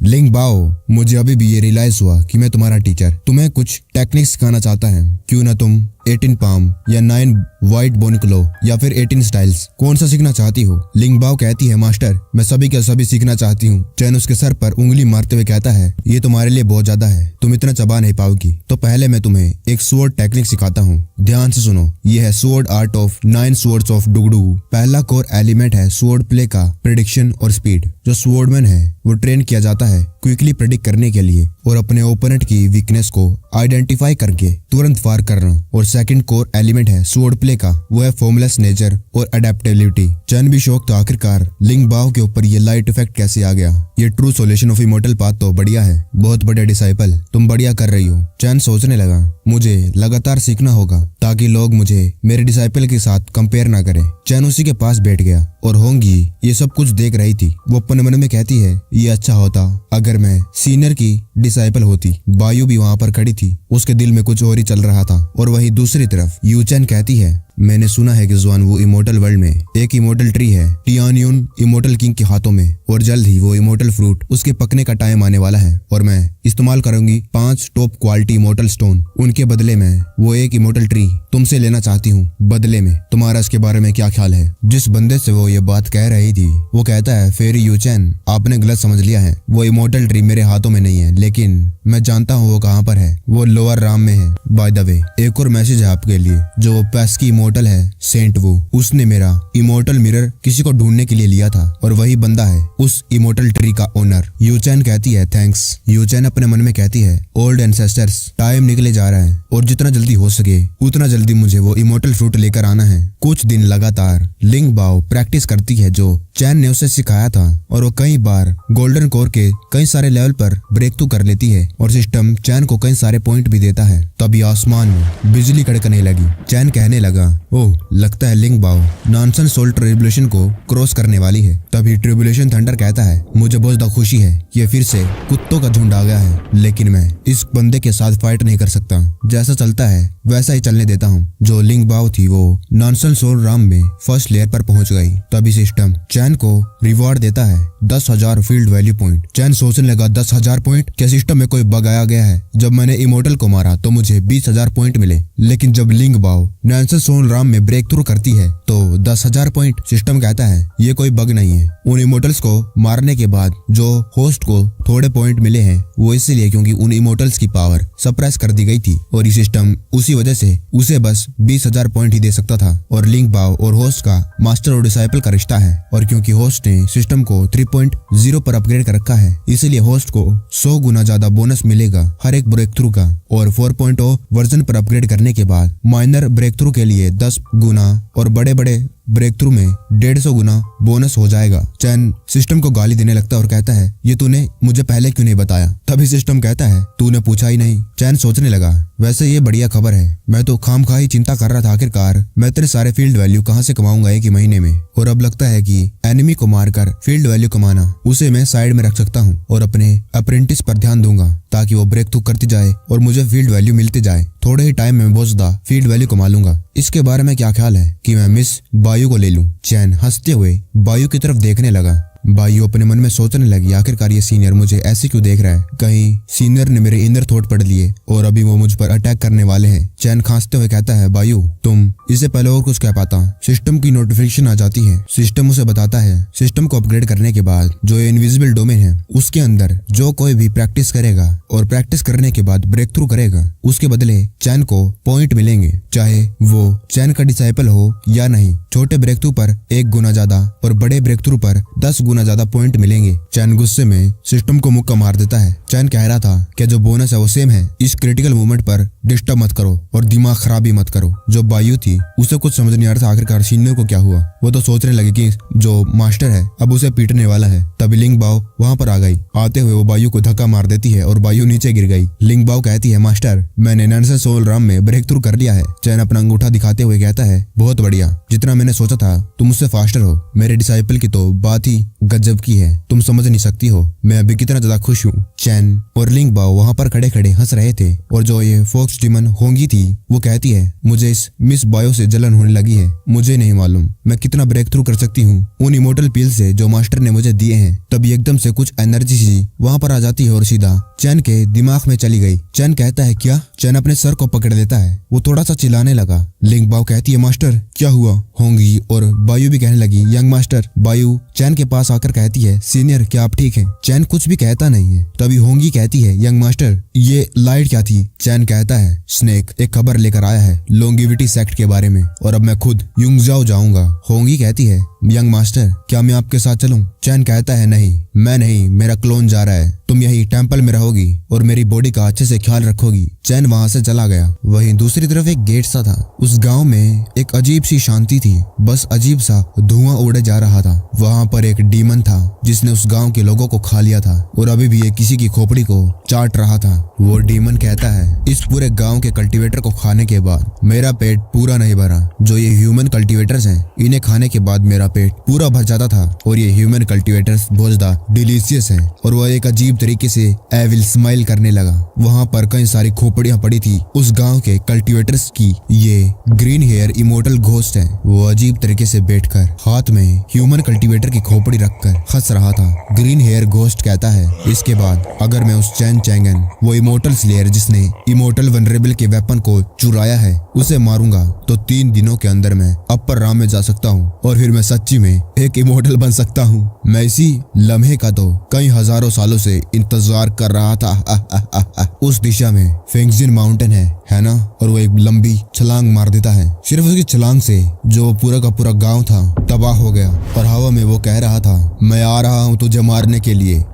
लिंग बाओ, मुझे अभी भी ये रियलाइज हुआ कि मैं तुम्हारा टीचर तुम्हें कुछ टेक्निक सिखाना चाहता है। क्यों ना तुम 18 पाम या 9 व्हाइट बोन क्लो या फिर 18 स्टाइल्स, कौन सा सीखना चाहती हो? लिंग बाओ कहती है मास्टर, मैं सभी के सभी सीखना चाहती हूँ। चैन उसके सर पर उंगली मारते हुए कहता है ये तुम्हारे लिए बहुत ज्यादा है, तुम इतना चबा नहीं पाओगी। तो पहले मैं तुम्हें एक स्वॉर्ड टेक्निक सिखाता हूँ, ध्यान से सुनो। ये है sword art of 9 swords of डुगडू। पहला कोर एलिमेंट है स्वॉर्ड प्ले का प्रेडिक्शन और स्पीड। जो स्वॉर्डमैन है वो ट्रेन किया जाता है क्विकली प्रेडिक्ट करने के लिए और अपने ओपोनेंट की वीकनेस को आइडेंटिफाई करके तुरंत फायर करना। और सेकंड कोर एलिमेंट है स्वॉर्ड प्ले का, वो है फॉर्मलेस नेचर और अडेप्टेबिलिटी। चैन भी शौक तो आखिरकार लिंग बाओ के ऊपर ये लाइट इफेक्ट कैसे आ गया। ये true solution of immortal path तो बढ़िया है, बहुत बढ़िया डिसाइपल, तुम बढ़िया कर रही हो। चैन सोचने लगा मुझे लगातार सीखना होगा ताकि लोग मुझे मेरे डिसाइपल के साथ कंपेयर ना करें। चैन उसी के पास बैठ गया और होंगी ये सब कुछ देख रही थी। वो अपने मन में कहती है ये अच्छा होता अगर मैं सीनियर की डिसाइपल होती। बायू भी वहां पर खड़ी थी, उसके दिल में कुछ और ही चल रहा था। और वहीं दूसरी तरफ यूचैन कहती है मैंने सुना है कि जुआन वो इमोर्टल वर्ल्ड में एक इमोर्टल ट्री है टियानयुन इमोर्टल किंग के हाथों में, और जल्द ही वो इमोर्टल फ्रूट उसके पकने का टाइम आने वाला है और मैं इस्तेमाल करूंगी 5 टॉप क्वालिटी इमोर्टल स्टोन। उनके बदले में वो एक इमोर्टल ट्री तुमसे लेना चाहती हूँ। बदले में तुम्हारा इसके बारे में क्या ख्याल है? जिस बंदे से वो ये बात कह रही थी वो कहता है फेरी यूचैन, आपने गलत समझ लिया है, वो इमोर्टल ट्री मेरे हाथों में नहीं है, लेकिन मैं जानता हूँ वो कहाँ पर है, वो लोअर राम में है। बाय द वे एक और मैसेज है आपके लिए, जो वो पेस्की इमोर्टल है सेंट वो, उसने मेरा इमोर्टल मिरर किसी को ढूंढने के लिए लिया था और वही बंदा है उस इमोर्टल ट्री का ओनर। यूचैन कहती है थैंक्स। यूचैन अपने मन में कहती है ओल्ड एंसेस्टर्स, टाइम निकले जा रहा है और जितना जल्दी हो सके उतना जल्दी मुझे वो इमोर्टल फ्रूट लेकर आना है। कुछ दिन लगातार लिंग बाओ प्रैक्टिस करती है जो चैन ने उसे सिखाया था और वो कई बार गोल्डन कोर के कई सारे लेवल पर ब्रेक थ्रू कर लेती है और सिस्टम चैन को कई सारे पॉइंट भी देता है। तभी आसमान में बिजली कड़कने लगी। चैन कहने लगा ओह लगता है लिंग बाओ नॉनसेंस सोल ट्रिब्यूलेशन को क्रॉस करने वाली है। तभी ट्रिब्यूलेशन थंडर कहता है मुझे बहुत ज्यादा खुशी है कि फिर से कुत्तों का झुंड आ गया है, लेकिन मैं इस बंदे के साथ फाइट नहीं कर सकता। जैसा चलता है वैसा ही चलने देता हूँ। जो लिंग बाओ थी वो नॉनसेंस सोल राम में फर्स्ट लेयर पर पहुंच गई। तभी सिस्टम चैन को रिवॉर्ड देता है 10,000 फील्ड वैल्यू पॉइंट। चैन सोचने लगा 10,000 पॉइंट, क्या सिस्टम में कोई बग आया गया है? जब मैंने इमोर्टल को मारा तो मुझे 20,000 पॉइंट मिले, लेकिन जब लिंग बाओ नॉनसेंस सोल राम में ब्रेक थ्रू करती है तो 10,000 पॉइंट। सिस्टम कहता है ये कोई बग नहीं है। उन इमोर्टल्स को मारने के बाद जो होस्ट को थोड़े पॉइंट मिले हैं वो इसलिए क्योंकि उन इमोर्टल्स की पावर सप्रेस कर दी गई थी और ये सिस्टम उसी वजह से उसे बस 20,000 पॉइंट ही दे सकता था। और लिंग बाओ और होस्ट का मास्टर और डिसाइपल का रिश्ता है और क्योंकि होस्ट ने सिस्टम को 3.0 पर अपग्रेड कर रखा है इसलिए होस्ट को 100 गुना ज्यादा बोनस मिलेगा हर एक ब्रेक थ्रू का। और 4.0 वर्जन पर अपग्रेड करने के बाद माइनर ब्रेक थ्रू के लिए 10 गुना और बड़े बड़े ब्रेक थ्रू में 150 गुना बोनस हो जाएगा। चैन सिस्टम को गाली देने लगता है और कहता है ये तूने मुझे पहले क्यों नहीं बताया? तभी सिस्टम कहता है तूने पूछा ही नहीं। चैन सोचने लगा वैसे ये बढ़िया खबर है, मैं तो खामखा ही चिंता कर रहा था आखिरकार मैं इतने सारे फील्ड वैल्यू कहाँ से कमाऊंगा एक ही महीने में। और अब लगता है कि एनिमी को मारकर फील्ड वैल्यू कमाना उसे मैं साइड में रख सकता हूँ और अपने अप्रेंटिस पर ध्यान दूंगा ताकि वो ब्रेक थ्रू करती जाए और मुझे फील्ड वैल्यू मिलती जाए। थोड़े ही टाइम में बहुत ज्यादा फील्ड वैल्यू कमा लूंगा। इसके बारे में क्या ख्याल है कि मैं मिस बायू को ले लूं? चैन हंसते हुए बायू की तरफ देखने लगा बायू अपने मन में सोचने लगी, आखिरकार ये सीनियर मुझे ऐसे क्यों देख रहा है, कहीं सीनियर ने मेरे इनर थॉट पढ़ लिए और अभी वो मुझ पर अटैक करने वाले हैं। चैन खांसते हुए कहता है, बायू तुम इससे पहले और कुछ कह पाता। सिस्टम की नोटिफिकेशन आ जाती है। सिस्टम उसे बताता है सिस्टम को अपग्रेड करने के बाद जो इनविजिबल डोमेन है उसके अंदर जो कोई भी प्रैक्टिस करेगा और प्रैक्टिस करने के बाद ब्रेक थ्रू करेगा उसके बदले चैन को पॉइंट मिलेंगे, चाहे वो चैन का डिसाइपल हो या नहीं। छोटे ब्रेक थ्रू पर 1 गुना ज्यादा और बड़े ब्रेक थ्रू पर 10 गुना ज्यादा पॉइंट मिलेंगे। चैन गुस्से में सिस्टम को मुक्का मार देता है। चैन कह रहा था कि जो बोनस है वो सेम है, इस क्रिटिकल मोमेंट पर डिस्टर्ब मत करो और दिमाग खराबी मत करो। जो बायू थी उसे कुछ समझ नहीं आ रहा था आखिरकार सीनियर को क्या हुआ। वो तो सोचने लगी कि जो मास्टर है अब उसे पीटने वाला है। तभी लिंग बाओ वहां पर आ गई। आते हुए वो बायू को धक्का मार देती है और बायू नीचे गिर गई। लिंग बाओ कहती है, मास्टर मैंने नैनसे सोल राम में ब्रेक थ्रू कर लिया है। चैन अपना अंगूठा दिखाते हुए कहता है, बहुत बढ़िया, जितना मैंने सोचा था तुम मुझसे फास्टर हो। मेरे डिसाइपल की तो बात ही गजब की है, तुम समझ नहीं सकती हो मैं अभी कितना ज्यादा खुश हूँ। चैन और लिंग बाओ वहां पर खड़े खड़े हंस रहे थे और जो ये फोक्स डिमन होंगी थी वो कहती है, मुझे इस मिस बायो से जलन होने लगी है। मुझे नहीं मालूम मैं कितना ब्रेक थ्रू कर सकती हूँ उन इमोर्टल पील से जो मास्टर ने मुझे दिए हैं। तभी एकदम से कुछ एनर्जी सी वहां पर आ जाती है और सीधा चैन के दिमाग में चली गई। चैन कहता है, क्या? चैन अपने सर को पकड़ लेता है। वो थोड़ा सा चिल्लाने लगा। लिंग बाओ कहती है, मास्टर क्या हुआ? होंगी और बायू भी कहने लगी, यंग मास्टर। बायू चैन के पास आकर कहती है, सीनियर क्या आप ठीक हैं? चैन कुछ भी कहता नहीं है। तभी होंगी कहती है, यंग मास्टर ये लाइट क्या थी? चैन कहता है, स्नेक एक खबर लेकर आया है लॉन्गिविटी सेक्ट के बारे में और अब मैं खुद युंगजाओ जाऊंगा। होंगी कहती है, यंग मास्टर क्या मैं आपके साथ चलूं? चैन कहता है, नहीं मैं नहीं, मेरा क्लोन जा रहा है। तुम यही टेंपल में रहोगी और मेरी बॉडी का अच्छे से ख्याल रखोगी। चैन वहां से चला गया। वहीं दूसरी तरफ एक गेट सा था। उस गांव में एक अजीब सी शांति थी, बस अजीब सा धुआं उड़े जा रहा था। वहां पर एक डीमन था जिसने उस गांव के लोगों को खा लिया था और अभी भी ये किसी की खोपड़ी को चाट रहा था। वो डीमन कहता है, इस पूरे गाँव के कल्टिवेटर को खाने के बाद मेरा पेट पूरा नहीं भरा। जो ये ह्यूमन कल्टिवेटर्स हैं इन्हें खाने के बाद मेरा पेट पूरा भर जाता था और ये ह्यूमन कल्टिवेटर्स बहुत ज्यादा डिलीशियस हैं। और वह एक अजीब तरीके से एविल स्माइल करने लगा। वहां पर कई सारी खोपड़ियां पड़ी थी उस गांव के कल्टिवेटर्स की। ये ग्रीन हेयर इमोर्टल घोस्ट है। वो अजीब तरीके से बैठकर हाथ में ह्यूमन कल्टिवेटर की खोपड़ी रखकर हंस रहा था। ग्रीन हेयर घोस्ट कहता है, इसके बाद अगर मैं उस चैन चैंगन वो इमोर्टल स्लेयर जिसने इमोर्टल वनरेबल के वेपन को चुराया है उसे मारूंगा तो 3 दिनों के अंदर मैं अपर राम में जा सकता हूँ और फिर मैं सच्ची में एक इमोर्टल बन सकता हूँ। मैं इसी लम्हे का तो कई हजारों सालों से इंतजार कर रहा था। उस दिशा में फेंगजिन माउंटेन है ना? और वो एक लंबी छलांग मार देता है। सिर्फ उसकी छलांग से जो पूरा का पूरा गांव था तबाह हो गया और हवा में वो कह रहा था, मैं आ रहा हूँ तुझे मारने के लिए।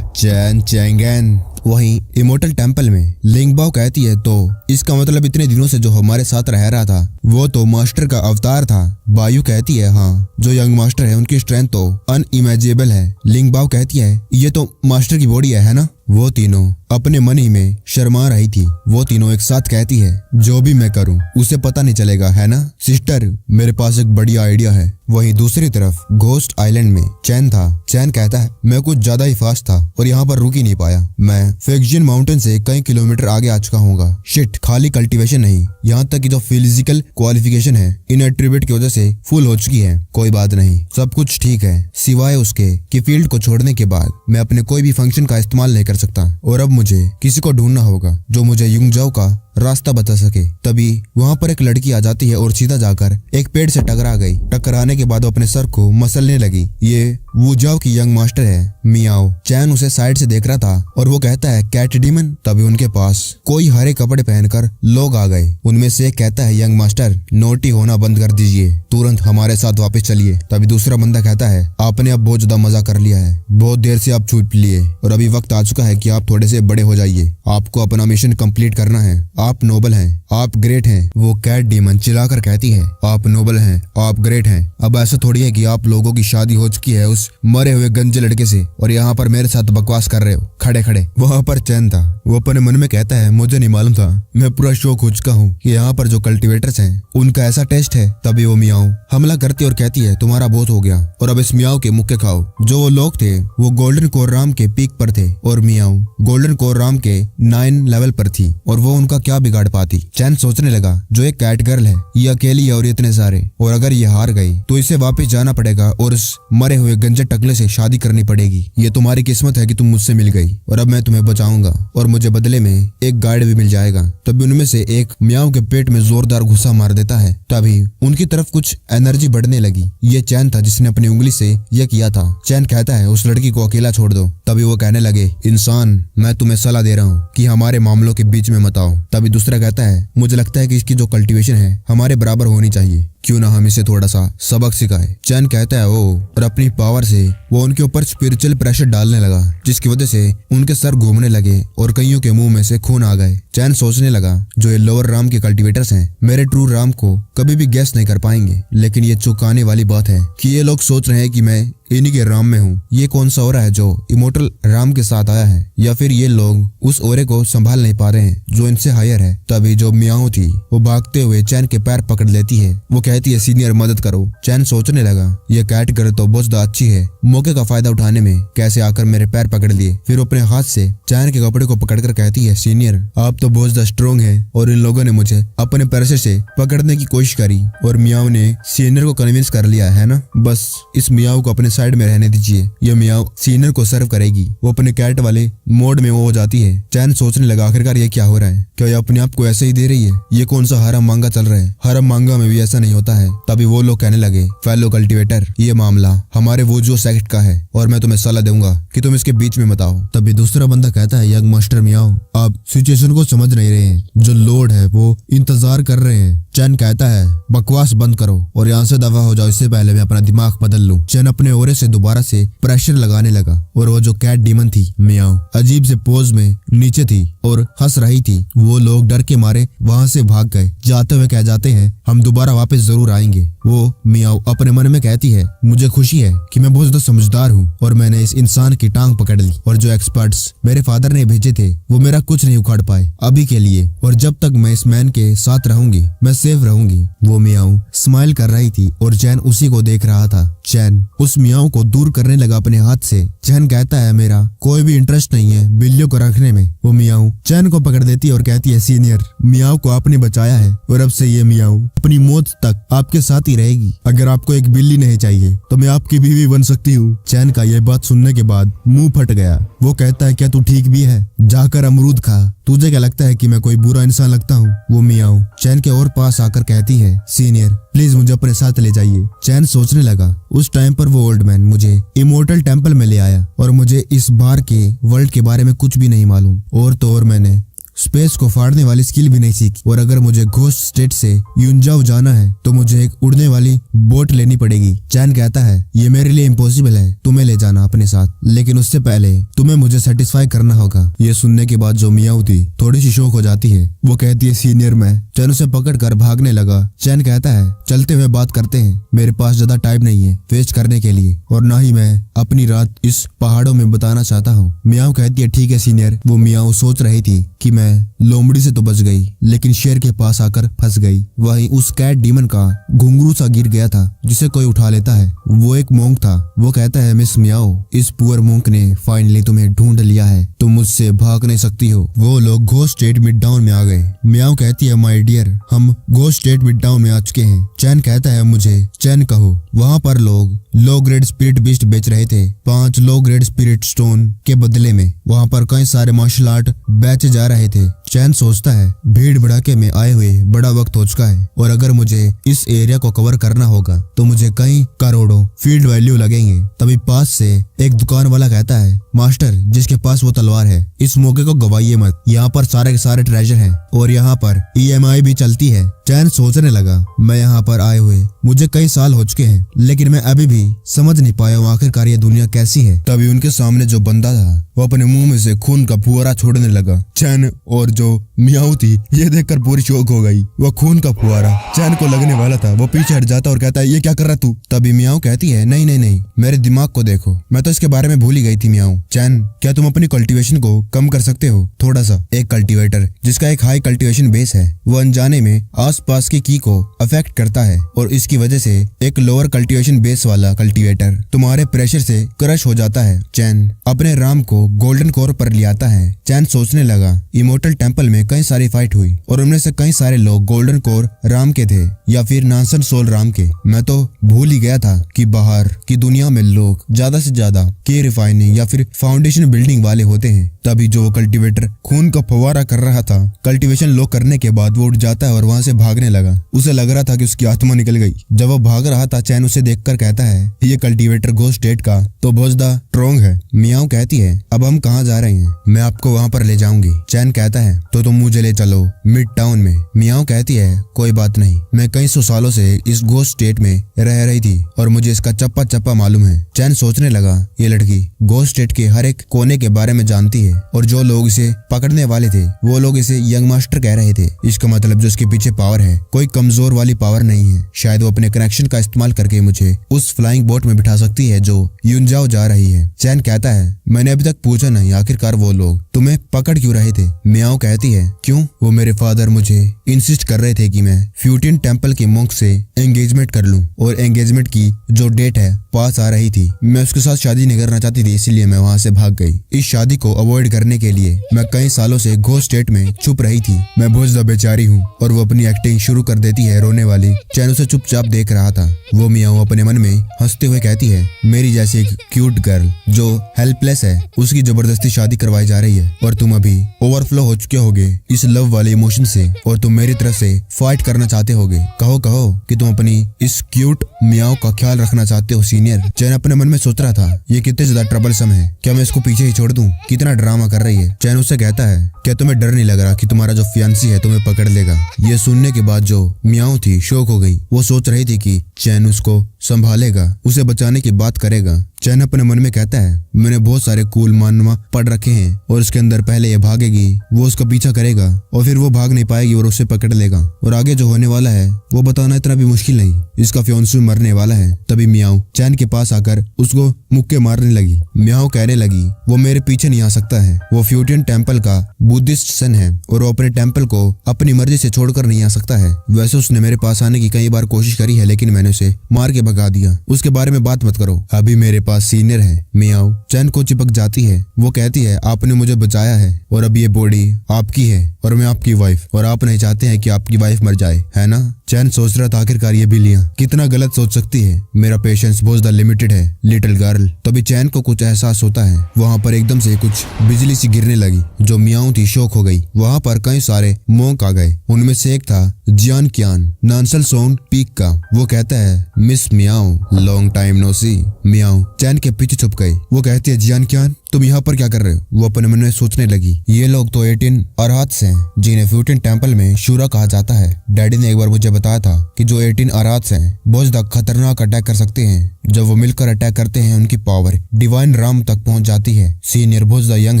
चैन चैंगन। वहीं इमोर्टल टेंपल में लिंग बाओ कहती है, तो इसका मतलब इतने दिनों से जो हमारे साथ रह रहा था वो तो मास्टर का अवतार था। बायू कहती है, हाँ जो यंग मास्टर है उनकी स्ट्रेंथ तो अनइमेजिनेबल है। लिंग बाओ कहती है, ये तो मास्टर की बॉडी है ना? वो तीनों अपने मन ही में शर्मा रही थी। वो तीनों एक साथ कहती है, जो भी मैं करूं उसे पता नहीं चलेगा, है ना? सिस्टर मेरे पास एक बढ़िया आइडिया है। वहीं दूसरी तरफ घोस्ट आइलैंड में चैन था। चैन कहता है, मैं कुछ ज्यादा ही फास्ट था और यहाँ पर रुक ही नहीं पाया। मैं फेंगजिन माउंटेन से कई किलोमीटर आगे आ चुका हूँ। शिट, खाली कल्टीवेशन नहीं, यहाँ तक कि जो फिजिकल क्वालिफिकेशन है इन एट्रीब्यूट की वजह से फुल हो चुकी है। कोई बात नहीं, सब कुछ ठीक है सिवाय उसके कि फील्ड को छोड़ने के बाद मैं अपने कोई भी फंक्शन का इस्तेमाल नहीं कर सकता और अब मुझे किसी को ढूंढना होगा जो मुझे युंगजाओ का रास्ता बता सके। तभी वहां पर एक लड़की आ जाती है और सीधा जाकर एक पेड़ से टकरा गई। टकराने के बाद वो अपने सर को मसलने लगी। ये वुजाओ की यंग मास्टर है, मियाओ। चैन उसे साइड से देख रहा था और वो कहता है, कैट डीमन। तभी उनके पास कोई हरे कपड़े पहनकर लोग आ गए। उनमें से एक कहता है, यंग मास्टर नोटी होना बंद कर दीजिए, तुरंत हमारे साथ वापस चलिए। तभी दूसरा बंदा कहता है, आपने अब बहुत ज्यादा मजा कर लिया है, बहुत देर से आप छूट लिए और अभी वक्त आ चुका है कि आप थोड़े से बड़े हो जाइए। आपको अपना मिशन कंप्लीट करना है। आप नोबल हैं, आप ग्रेट हैं। वो कैट डीमन चिल्लाकर कहती है, आप नोबल हैं, आप ग्रेट हैं। अब ऐसा थोड़ी है कि आप लोगों की शादी हो चुकी है उस मरे हुए गंजे लड़के से और यहाँ पर मेरे साथ बकवास कर रहे हो खड़े खड़े। वहाँ पर चैन था। वो अपने मन में कहता है, मुझे नहीं मालूम था, मैं पूरा शौक हो चुका हूँ कि यहाँ पर जो कल्टिवेटर्स हैं उनका ऐसा टेस्ट है। तभी वो मियाओ हमला करती और कहती है, तुम्हारा बहुत हो गया और अब इस मियाओ के मुक्के खाओ। जो वो लोग थे वो गोल्डन कोर राम के पीक पर थे और मियाओ गोल्डन कोर राम के 9 लेवल पर थी और वो उनका क्या बिगाड़ पाती। चैन सोचने लगा जो एक कैट गर्ल है ये अकेली है और इतने सारे, और अगर ये हार गई तो इसे वापस जाना पड़ेगा और उस मरे हुए गंजे टकले से शादी करनी पड़ेगी। ये तुम्हारी किस्मत है कि तुम मुझसे मिल गई और अब मैं तुम्हें बचाऊंगा और मुझे बदले में एक गाइड भी मिल जाएगा। तभी उनमें से एक मियाओ के पेट में जोरदार घुसा मार देता है। तभी उनकी तरफ कुछ एनर्जी बढ़ने लगी। ये चैन था जिसने अपनी उंगली से यह किया था। चैन कहता है उस लड़की को अकेला छोड़ दो। तभी वो कहने लगे इंसान मैं तुम्हें सलाह दे रहा हूँ कि हमारे मामलों के बीच में मत आओ। तभी दूसरा कहता है मुझे लगता है कि इसकी जो कल्टीवेशन है हमारे बराबर होनी चाहिए, क्यों ना हम इसे थोड़ा सा सबक सिखाए। चैन कहता है ओ, और अपनी पावर से वो उनके ऊपर स्पिरिचुअल प्रेशर डालने लगा जिसकी वजह से उनके सर घूमने लगे और कईयों के मुंह में से खून आ गए। चैन सोचने लगा जो ये लोअर राम के कल्टीवेटर्स हैं मेरे ट्रू राम को कभी भी गेस नहीं कर पाएंगे। लेकिन ये चौंकाने वाली बात है कि ये लोग सोच रहे हैं कि मैं इन्हीं के राम में हूँ। ये कौन सा ओरा है जो इमोर्टल राम के साथ आया है, या फिर ये लोग उस ओरे को संभाल नहीं पा रहे हैं जो इनसे हायर है। तभी जो मियाओ थी वो भागते हुए चैन के पैर पकड़ लेती है। वो कहती है सीनियर मदद करो। चैन सोचने लगा ये कैट गर्ल तो बहुत अच्छी है, मौके का फायदा उठाने में कैसे आकर मेरे पैर पकड़ लिए। फिर वो अपने हाथ से चैन के कपड़े को पकड़कर कहती है सीनियर आप तो बहुत स्ट्रोंग है और इन लोगों ने मुझे अपने पैसे से पकड़ने की कोशिश करी और मियाओ ने सीनियर को कन्विंस कर लिया है ना, बस इस मियाओ को अपने साइड में रहने दीजिए। ये मियाओ सीनियर को सर्व करेगी। वो अपने कैट वाले मोड में वो हो जाती है। चैन सोचने लगा आखिरकार ये क्या हो रहा है, क्या ये अपने आप को ऐसे ही दे रही है, ये कौन सा हरम मांगा चल रहा है, हरम मांगा में भी ऐसा नहीं होता है। तभी वो लोग कहने लगे फेलो कल्टीवेटर ये मामला हमारे वुजो सेक्ट का है और मैं तुम्हें सलाह दूंगा कि तुम इसके बीच में मत आओ। तभी दूसरा बंदा कहता है यंग मास्टर मियाओ आप सिचुएशन को समझ नहीं रहे हैं, जो लोड है वो इंतजार कर रहे हैं। चैन कहता है बकवास बंद करो और यहाँ से दफा हो जाओ, इससे पहले मैं अपना दिमाग बदल लूं। चैन अपने ओरे से दोबारा से प्रेशर लगाने लगा और वो जो कैट डीमन थी मियाओ अजीब से पोज में नीचे थी और हंस रही थी। वो लोग डर के मारे वहां से भाग गए। जाते हुए कह जाते हैं हम दोबारा वापस जरूर आएंगे। वो मियाओ अपने मन में कहती है मुझे खुशी है कि मैं बहुत ज्यादा समझदार हूँ और मैंने इस इंसान की टांग पकड़ ली और जो एक्सपर्ट्स मेरे फादर ने भेजे थे वो मेरा कुछ नहीं उखाड़ पाए अभी के लिए, और जब तक मैं इस मैन के साथ रहूंगी मैं सेफ रहूंगी। वो मियाओ स्माइल कर रही थी और चैन उसी को देख रहा था। चैन उस मियाओ को दूर करने लगा अपने हाथ से। चैन कहता है मेरा कोई भी इंटरेस्ट नहीं है बिल्लियों को रखने में। वो मियाओ चैन को पकड़ देती है और कहती है सीनियर मियाओ को आपने बचाया है और अब से ये मियाओ अपनी मौत तक आपके साथ ही रहेगी। अगर आपको एक बिल्ली नहीं चाहिए तो मैं आपकी बीवी बन सकती हूँ। चैन का यह बात सुनने के बाद मुंह फट गया। वो कहता है क्या तू ठीक भी है, जाकर अमरूद खा, तुझे क्या लगता है कि मैं कोई बुरा इंसान लगता हूँ। वो मियाओ चैन के और पास आकर कहती है सीनियर प्लीज मुझे अपने साथ ले जाइए। चैन सोचने लगा उस टाइम पर वो ओल्ड मैन मुझे इमोर्टल टेम्पल में ले आया और मुझे इस बार के वर्ल्ड के बारे में कुछ भी नहीं मालूम, और तो और मैंने स्पेस को फाड़ने वाली स्किल भी नहीं सीखी, और अगर मुझे घोस्ट स्टेट से यूंजाओ जाना है तो मुझे एक उड़ने वाली बोट लेनी पड़ेगी। चैन कहता है ये मेरे लिए इम्पॉसिबल है तुम्हें ले जाना अपने साथ, लेकिन उससे पहले तुम्हें मुझे सेटिस्फाई करना होगा। ये सुनने के बाद जो मियाओ थी थोड़ी सी शौक हो जाती है। वो कहती है सीनियर मैं। चैन उसे पकड़ कर भागने लगा। चैन कहता है चलते हुए बात करते हैं, मेरे पास ज्यादा टाइम नहीं है वेस्ट करने के लिए और ना ही मैं अपनी रात इस पहाड़ों में बिताना चाहता हूँ। मियाओ कहती है ठीक है सीनियर। वो मियाओ सोच रही थी कि मैं लोमड़ी से तो बच गई लेकिन शेर के पास आकर फंस गई। वहीं उस कैट डीमन का घुंघरू सा गिर गया था जिसे कोई उठा लेता है। वो एक मोंक था। वो कहता है मिस मियाओ इस पुअर मोंक ने फाइनली तुम्हें ढूंढ लिया है, तुम मुझसे भाग नहीं सकती हो। वो लोग घोस्ट स्टेट मिड टाउन में आ गए। मियाओ कहती है माय डियर हम घोस्ट स्टेट मिड टाउन में आ चुके हैं। चैन कहता है मुझे चैन कहो। वहाँ पर लोग लो ग्रेड स्पिरिट बीस्ट बेच रहे थे 5 लो ग्रेड स्पिरिट स्टोन के बदले में। वहाँ पर कई सारे मार्शल आर्ट बेचे जा रहे थे। चैन सोचता है भीड़ भड़ाके में आए हुए बड़ा वक्त हो चुका है और अगर मुझे इस एरिया को कवर करना होगा तो मुझे कई करोड़ों फील्ड वैल्यू लगेंगे। तभी पास से एक दुकान वाला कहता है मास्टर जिसके पास वो तलवार है इस मौके को गवाइए मत, यहाँ पर सारे के सारे ट्रेजर हैं और यहाँ पर EMI भी चलती है। चैन सोचने लगा मैं यहाँ पर आए हुए मुझे कई साल हो चुके हैं लेकिन मैं अभी भी समझ नहीं पाया हूँ आखिरकार ये दुनिया कैसी है। तभी उनके सामने जो बंदा था वो अपने मुंह में से खून का फुहारा छोड़ने लगा। चैन और जो मियाओ थी ये देखकर पूरी शौक हो गई। वो खून का फुहारा चैन को लगने वाला था। वो पीछे हट जाता और कहता है ये क्या कर रहा तू। तभी मियाओ कहती है नहीं नहीं नहीं मेरे दिमाग को देखो, मैं तो इसके बारे में भूल ही गई थी। मियाओ चैन क्या तुम अपनी कल्टीवेशन को कम कर सकते हो थोड़ा सा। एक कल्टीवेटर जिसका एक हाई कल्टीवेशन बेस है वो अनजाने में आसपास की की को अफेक्ट करता है और इसकी वजह से एक लोअर कल्टीवेशन बेस वाला कल्टीवेटर तुम्हारे प्रेशर से क्रश हो जाता है। चैन अपने राम को गोल्डन कोर पर ले आता है। चैन सोचने लगा इमोर्टल टेम्पल में कई सारी फाइट हुई और उनमें से कई सारे लोग गोल्डन कोर राम के थे या फिर नांसन सोल राम के। मैं तो भूल ही गया था कि बाहर की दुनिया में लोग ज्यादा से ज्यादा के रिफाइनिंग या फिर फाउंडेशन बिल्डिंग वाले होते हैं। तभी जो वो कल्टीवेटर खून का फव्वारा कर रहा था, कल्टीवेशन लो करने के बाद वो उठ जाता है और वहां से भागने लगा। उसे लग रहा था कि उसकी आत्मा निकल गई। जब वो भाग रहा था, चैन उसे देखकर कहता है ये कल्टीवेटर घोस्ट स्टेट का तो बहुत ज्यादा स्ट्रॉन्ग है। मियाओ कहती है अब हम कहाँ जा रहे हैं? मैं आपको वहाँ पर ले जाऊंगी। चैन कहता है तो तुम मुझे ले चलो मिड टाउन में। मियाओ कहती है कोई बात नहीं, मैं कई सौ सालों से इस घोस्ट स्टेट में रह रही थी और मुझे इसका चप्पा चप्पा मालूम है। चैन सोचने लगा ये लड़की घोस्ट स्टेट के हर एक कोने के बारे में जानती है और जो लोग इसे पकड़ने वाले थे वो लोग इसे यंग मास्टर कह रहे थे। इसका मतलब जो इसके पीछे पावर है कोई कमजोर वाली पावर नहीं है। शायद वो अपने कनेक्शन का इस्तेमाल करके मुझे उस फ्लाइंग बोट में बिठा सकती है जो युनजाओ जा रही है। चैन कहता है मैंने अभी तक पूछा नहीं, आखिरकार वो लोग तुम्हें पकड़ क्यों रहे थे? मियाओ कहती है क्यों? वो मेरे फादर मुझे इंसिस्ट कर रहे थे कि मैं फ्यूटियन टेम्पल के मोंक से एंगेजमेंट कर लूं और एंगेजमेंट की जो डेट है पास आ रही थी। मैं उसके साथ शादी नहीं करना चाहती थी, इसीलिए मैं वहाँ से भाग गई। इस शादी को अवॉइड करने के लिए मैं कई सालों से घोस्ट स्टेट में छुप रही थी। मैं बहुत ज्यादा बेचारी हूँ। और वो अपनी एक्टिंग शुरू कर देती है रोने वाली। चैन उसे चुपचाप देख रहा था। वो मियाओ अपने मन में हंसते हुए कहती है मेरी जैसी एक क्यूट गर्ल जो हेल्पलेस है उसकी जबरदस्ती शादी करवाई जा रही है और तुम अभी ओवरफ्लो हो चुके होगे इस लव वाले इमोशन से और तुम मेरी तरफ से फाइट करना चाहते होगे। कहो कहो कि तुम अपनी इस क्यूट मियाओ का ख्याल रखना चाहते हो सीनियर। चैन अपने मन में सोच रहा था ये कितने ज्यादा ट्रबलसम है, क्या मैं इसको पीछे ही छोड़ दूं? कितना ड्रामा कर रही है। चैन उससे कहता है क्या तुम्हें डर नहीं लग रहा कि तुम्हारा जो फियांसी है तुम्हें पकड़ लेगा? ये सुनने के बाद जो मियाओ थी शॉक हो गई। वो सोच रही थी कि चैन उसको संभालेगा, उसे बचाने की बात करेगा। चैन अपने मन में कहता है मैंने बहुत सारे कूल मानवा पढ़ रखे हैं और इसके अंदर पहले ये भागेगी, वो उसका पीछा करेगा और फिर वो भाग नहीं पाएगी और उसे पकड़ लेगा और आगे जो होने वाला है वो बताना इतना भी मुश्किल नहीं। इसका फियांसी मरने वाला है। तभी मियाओ चैन के पास आकर उसको मुक्के मारने लगी। मियाओ कहने लगी वो मेरे पीछे नहीं आ सकता है, वो फ्यूटियन टेम्पल का बुद्धिस्ट सन है और वो अपने टेम्पल को अपनी मर्जी से छोड़कर नहीं आ सकता है। वैसे उसने मेरे पास आने की कई बार कोशिश करी है लेकिन मैंने उसे मार के भगा दिया। उसके बारे में बात मत करो, अभी मेरे पास सीनियर है। मियाओ चैन को चिपक जाती है। वो कहती है आपने मुझे बचाया है और अब ये बॉडी आपकी है और मैं आपकी वाइफ और आप नहीं चाहते हैं कि आपकी वाइफ मर जाए, है ना? चैन सोच रहा था आखिरकार ये बिल्लियां कितना गलत सोच सकती है। मेरा पेशेंस बहुत ज्यादा लिमिटेड है लिटिल गर्ल। तभी चैन को कुछ एहसास होता है। वहाँ पर एकदम से कुछ बिजली सी गिरने लगी। जो मियाओ थी शॉक हो गई। वहाँ पर कई सारे मोंक आ गए। उनमें से एक था जियान क्यान नांसल सोन पीक का। वो कहता है miss Miao long time no see. Miao Chen के पीछे छुप गई। वो कहती है जियान क्यान तुम यहाँ पर क्या कर रहे हो? वो अपने मन में सोचने लगी ये लोग तो 18 अरहात्स हैं जिन्हें फ्यूटियन टेम्पल में शूरा कहा जाता है। डैडी ने एक बार मुझे बताया था कि जो 18 अरहात्स हैं बहुत ज्यादा खतरनाक अटैक कर सकते हैं। जब वो मिलकर अटैक करते हैं उनकी पावर डिवाइन राम तक पहुंच जाती है। सीनियर बहुत ज्यादा यंग